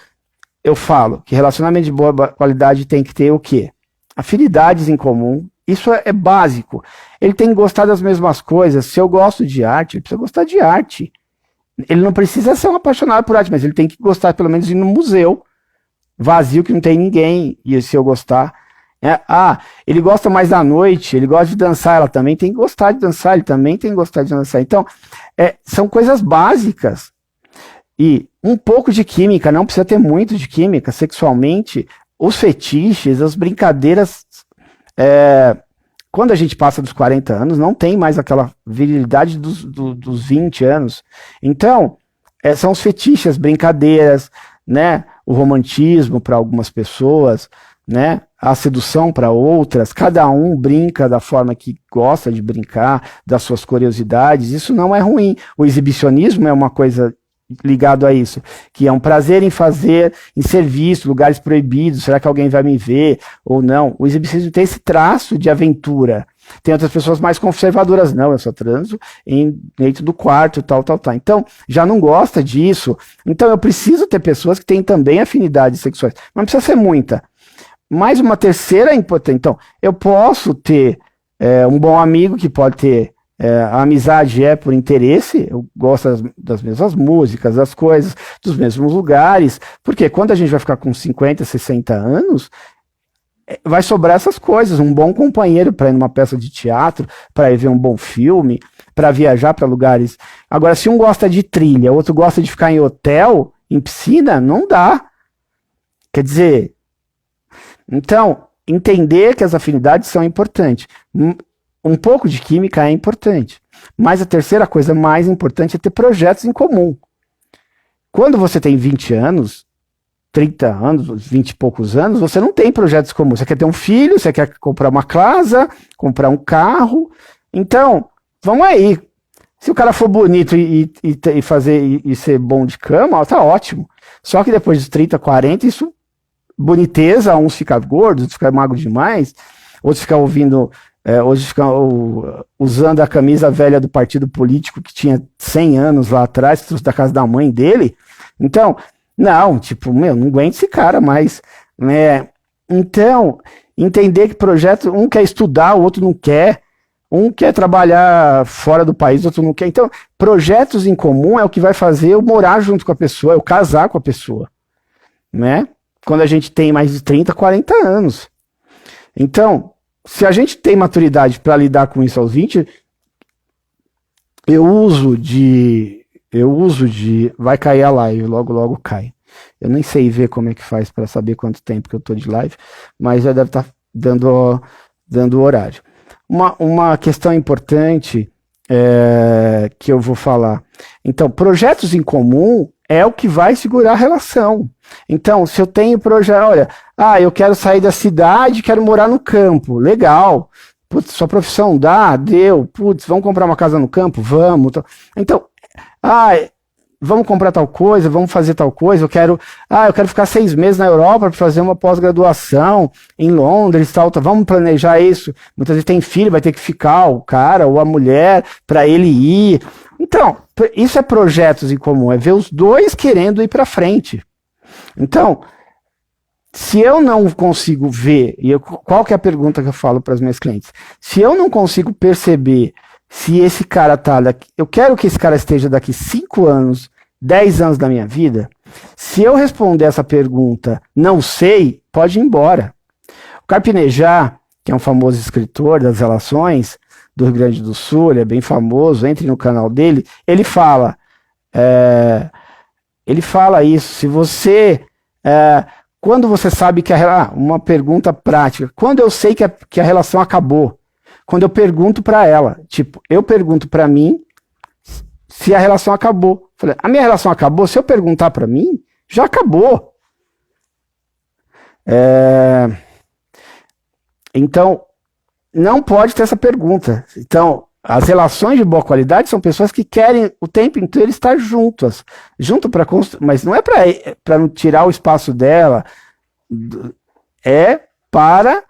eu falo que relacionamento de boa qualidade tem que ter o quê? Afinidades em comum, isso é básico. Ele tem que gostar das mesmas coisas. Se eu gosto de arte, ele precisa gostar de arte. Ele não precisa ser um apaixonado por arte, mas ele tem que gostar pelo menos de ir no museu vazio que não tem ninguém, e se eu gostar... ele gosta mais da noite, ele gosta de dançar, ela também tem que gostar de dançar, ele também tem que gostar de dançar. Então, são coisas básicas. E um pouco de química, não precisa ter muito de química sexualmente, os fetiches, as brincadeiras. Quando a gente passa dos 40 anos, não tem mais aquela virilidade dos 20 anos. Então, são os fetiches, as brincadeiras, né? O romantismo para algumas pessoas, né? A sedução para outras, cada um brinca da forma que gosta de brincar, das suas curiosidades, isso não é ruim. O exibicionismo é uma coisa ligado a isso, que é um prazer em fazer, em ser visto, lugares proibidos, será que alguém vai me ver ou não? O exibicionismo tem esse traço de aventura. Tem outras pessoas mais conservadoras, não, eu só transo dentro do quarto, tal. Então, já não gosta disso. Então, eu preciso ter pessoas que têm também afinidades sexuais, mas não precisa ser muita. Mais uma terceira é importante. Então, eu posso ter um bom amigo que pode ter A amizade é por interesse, eu gosto das mesmas músicas, das coisas, dos mesmos lugares, porque quando a gente vai ficar com 50, 60 anos, vai sobrar essas coisas, um bom companheiro para ir numa peça de teatro, para ir ver um bom filme, para viajar para lugares. Agora, se um gosta de trilha, outro gosta de ficar em hotel, em piscina, não dá. Quer dizer, então, entender que as afinidades são importantes. Um pouco de química é importante. Mas a terceira coisa mais importante é ter projetos em comum. Quando você tem 20 anos, 30 anos, 20 e poucos anos, você não tem projetos comuns. Você quer ter um filho, você quer comprar uma casa, comprar um carro. Então, vamos aí. Se o cara for bonito e ser bom de cama, tá ótimo. Só que depois dos 30, 40, isso, boniteza, uns ficam gordos, outros ficam magros demais, outros ficam ouvindo, outros ficam usando a camisa velha do partido político que tinha 100 anos lá atrás, que trouxe da casa da mãe dele. Então, não, tipo, não aguento esse cara mais, né? Então, entender que projeto, um quer estudar, o outro não quer, um quer trabalhar fora do país, o outro não quer. Então, projetos em comum é o que vai fazer eu morar junto com a pessoa, eu casar com a pessoa, né? Quando a gente tem mais de 30, 40 anos. Então, se a gente tem maturidade para lidar com isso aos 20, eu uso de. Vai cair a live, logo cai. Eu nem sei ver como é que faz para saber quanto tempo que eu tô de live, mas já deve estar dando o horário. Uma questão importante que eu vou falar. Então, projetos em comum é o que vai segurar a relação. Então, se eu tenho projeto, olha, eu quero sair da cidade, quero morar no campo, legal. Putz, sua profissão dá? Deu. Putz, vamos comprar uma casa no campo? Vamos. Então, vamos comprar tal coisa, vamos fazer tal coisa, eu quero ficar 6 meses na Europa para fazer uma pós-graduação em Londres, vamos planejar isso. Muitas vezes tem filho, vai ter que ficar o cara ou a mulher para ele ir. Então, isso é projetos em comum, é ver os dois querendo ir para frente. Então, se eu não consigo ver, qual que é a pergunta que eu falo para os meus clientes? Se eu não consigo perceber se esse cara tá daqui, eu quero que esse cara esteja daqui 5 anos, 10 anos da minha vida, se eu responder essa pergunta, não sei, pode ir embora. O Carpinejar, que é um famoso escritor das relações do Rio Grande do Sul, ele é bem famoso, entre no canal dele, ele fala isso, se você, quando você sabe que uma pergunta prática, quando eu sei que a relação acabou, quando eu pergunto para ela, tipo, eu pergunto para mim se a relação acabou. Falei, a minha relação acabou? Se eu perguntar para mim, já acabou. Então, não pode ter essa pergunta. Então, as relações de boa qualidade são pessoas que querem o tempo inteiro estar juntas. Junto para construir, mas não é para não tirar o espaço dela, é para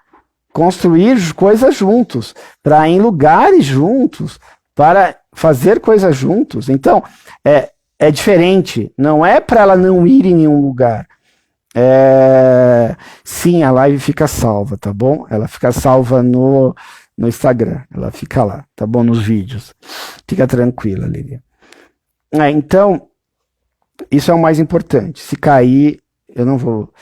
construir coisas juntos, para ir em lugares juntos, para fazer coisas juntos. Então, é diferente. Não é para ela não ir em nenhum lugar. Sim, a live fica salva, tá bom? Ela fica salva no Instagram. Ela fica lá, tá bom? Nos vídeos. Fica tranquila, Lilian. Então, isso é o mais importante. Se cair, eu não vou...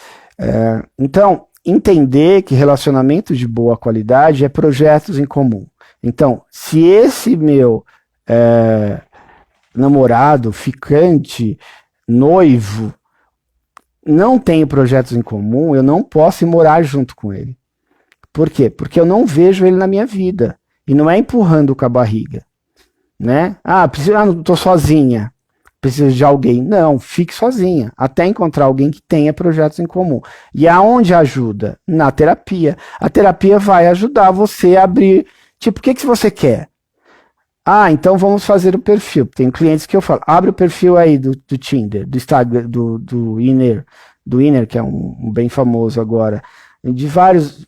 Então, entender que relacionamento de boa qualidade é projetos em comum. Então, se esse meu namorado, ficante, noivo, não tem projetos em comum, eu não posso ir morar junto com ele. Por quê? Porque eu não vejo ele na minha vida. E não é empurrando com a barriga. Né? Não estou sozinha. Preciso de alguém. Não, fique sozinha, até encontrar alguém que tenha projetos em comum. E aonde ajuda? Na terapia. A terapia vai ajudar você a abrir, tipo, o que você quer? Então vamos fazer o perfil. Tem clientes que eu falo, abre o perfil aí do Tinder, do Instagram, do Inner, que é um bem famoso agora, de vários,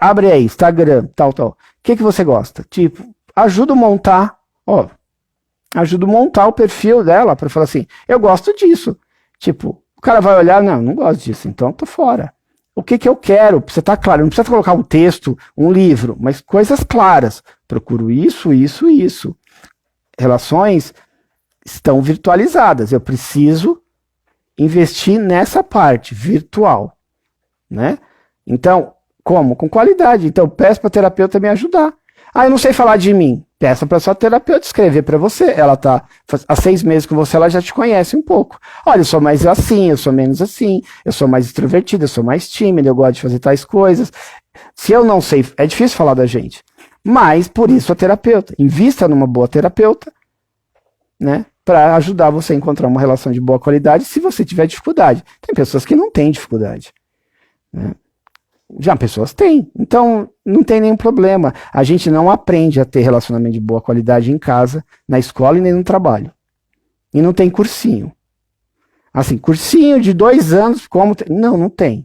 abre aí, Instagram, tal. O que você gosta? Tipo, ajuda a montar, o perfil dela para falar assim, eu gosto disso. Tipo, o cara vai olhar, não gosto disso, então tô fora. o que que eu quero, precisa estar claro, não precisa colocar um texto, um livro, mas coisas claras. Procuro isso, isso e isso. Relações estão virtualizadas, eu preciso investir nessa parte virtual, né? Então, como? Com qualidade. Então, peço para a terapeuta me ajudar. Eu não sei falar de mim. Peça para sua terapeuta escrever para você. Ela está há 6 meses com você, ela já te conhece um pouco. Olha, eu sou mais assim, eu sou menos assim, eu sou mais extrovertida, eu sou mais tímida, eu gosto de fazer tais coisas. Se eu não sei, é difícil falar da gente. Mas, por isso, a terapeuta. Invista numa boa terapeuta, né? Para ajudar você a encontrar uma relação de boa qualidade se você tiver dificuldade. Tem pessoas que não têm dificuldade, né? Já pessoas têm, então não tem nenhum problema. A gente não aprende a ter relacionamento de boa qualidade em casa, na escola e nem no trabalho. E não tem cursinho. Assim, cursinho de 2 anos, como... Não, não tem.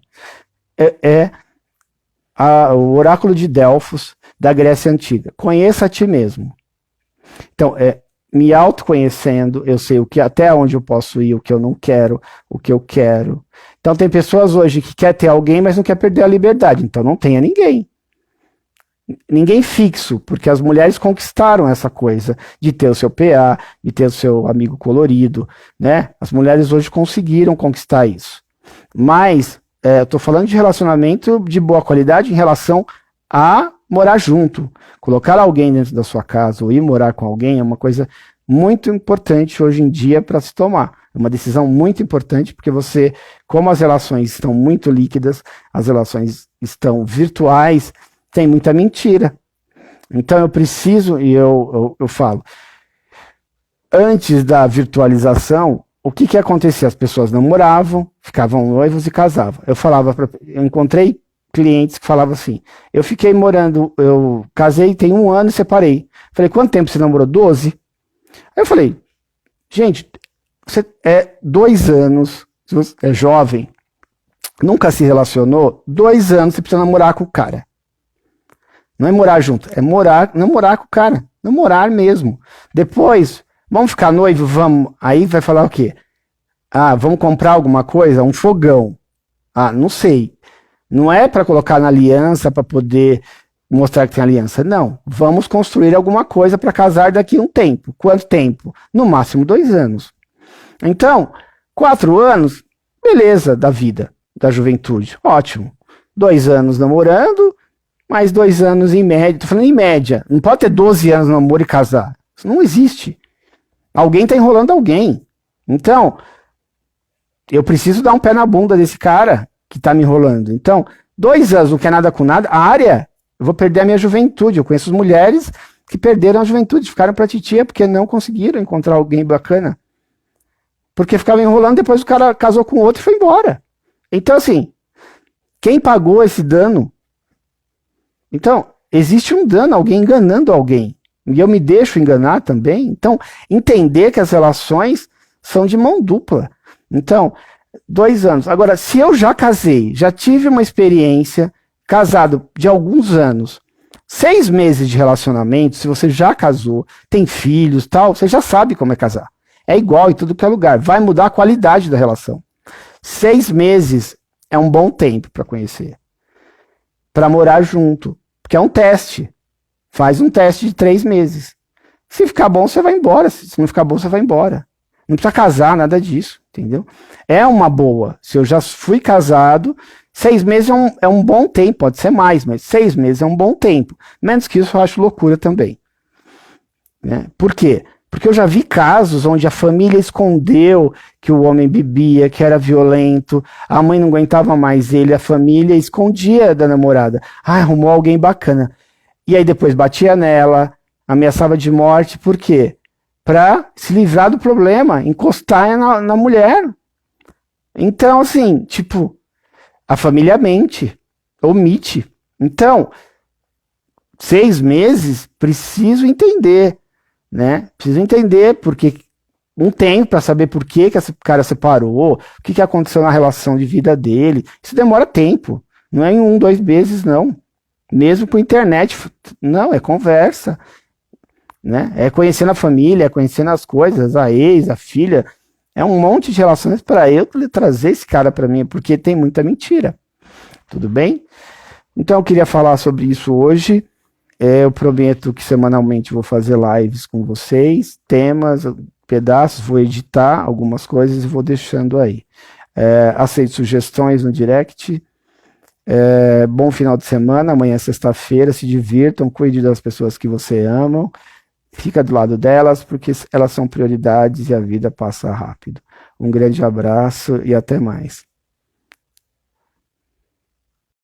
O oráculo de Delfos da Grécia Antiga. Conheça a ti mesmo. Então, me autoconhecendo, eu sei até onde eu posso ir, o que eu não quero, o que eu quero. Então tem pessoas hoje que quer ter alguém, mas não quer perder a liberdade. Então não tenha ninguém. Ninguém fixo, porque as mulheres conquistaram essa coisa de ter o seu PA, de ter o seu amigo colorido, né? As mulheres hoje conseguiram conquistar isso. Mas eu estou falando de relacionamento de boa qualidade em relação a morar junto. Colocar alguém dentro da sua casa ou ir morar com alguém é uma coisa muito importante hoje em dia para se tomar. É uma decisão muito importante porque você, como as relações estão muito líquidas, as relações estão virtuais, tem muita mentira. Então eu preciso, e eu falo, antes da virtualização, o que acontecia? As pessoas namoravam, ficavam noivos e casavam. Eu encontrei clientes que falavam assim, eu casei tem 1 ano e separei. Falei, quanto tempo você namorou? 12? Aí eu falei, gente, você 2 anos, se você é jovem, nunca se relacionou, 2 anos você precisa namorar com o cara. Não é morar junto, é namorar com o cara, namorar mesmo. Depois, vamos ficar noivo, vamos, aí vai falar o quê? Vamos comprar alguma coisa, um fogão. Não sei. Não é para colocar na aliança, para poder mostrar que tem aliança. Não. Vamos construir alguma coisa para casar daqui a um tempo. Quanto tempo? No máximo 2 anos. Então, 4 anos, beleza, da vida, da juventude. Ótimo. 2 anos namorando, mais 2 anos em média. Estou falando em média. Não pode ter 12 anos de namoro e casar. Isso não existe. Alguém está enrolando alguém. Então, eu preciso dar um pé na bunda desse cara que está me enrolando. Então, 2 anos, não quer nada com nada, eu vou perder a minha juventude. Eu conheço mulheres que perderam a juventude, ficaram pra titia porque não conseguiram encontrar alguém bacana. Porque ficavam enrolando, depois o cara casou com outro e foi embora. Então, assim, quem pagou esse dano? Então, existe um dano, alguém enganando alguém. E eu me deixo enganar também. Então, entender que as relações são de mão dupla. Então, 2 anos. Agora, se eu já casei, já tive uma experiência, casado de alguns anos, 6 meses de relacionamento, se você já casou, tem filhos, tal, você já sabe como é casar. É igual em tudo que é lugar. Vai mudar a qualidade da relação. 6 meses é um bom tempo para conhecer. Para morar junto. Porque é um teste. Faz um teste de 3 meses. Se ficar bom, você vai embora. Se não ficar bom, você vai embora. Não precisa casar, nada disso, entendeu? É uma boa. Se eu já fui casado, 6 meses é um bom tempo, pode ser mais, mas 6 meses é um bom tempo. Menos que isso eu acho loucura também. Né? Por quê? Porque eu já vi casos onde a família escondeu que o homem bebia, que era violento, a mãe não aguentava mais ele, a família escondia da namorada. Arrumou alguém bacana. E aí depois batia nela, ameaçava de morte, por quê? Para se livrar do problema, encostar na mulher. Então, assim, tipo, a família mente, omite. Então, 6 meses, preciso entender, né? Preciso entender porque um tempo para saber por que esse cara separou, o que aconteceu na relação de vida dele. Isso demora tempo, não é em 1, 2 meses, não. Mesmo por internet, não, é conversa. Né? É conhecendo a família, é conhecendo as coisas, a ex, a filha, é um monte de relações para eu trazer esse cara para mim, porque tem muita mentira. Tudo bem? Então eu queria falar sobre isso hoje. Eu prometo que semanalmente vou fazer lives com vocês, temas, pedaços, vou editar algumas coisas e vou deixando aí. Aceito sugestões no direct. Bom final de semana, amanhã é sexta-feira, se divirtam, cuide das pessoas que você ama, fica do lado delas, porque elas são prioridades e a vida passa rápido. Um grande abraço e até mais.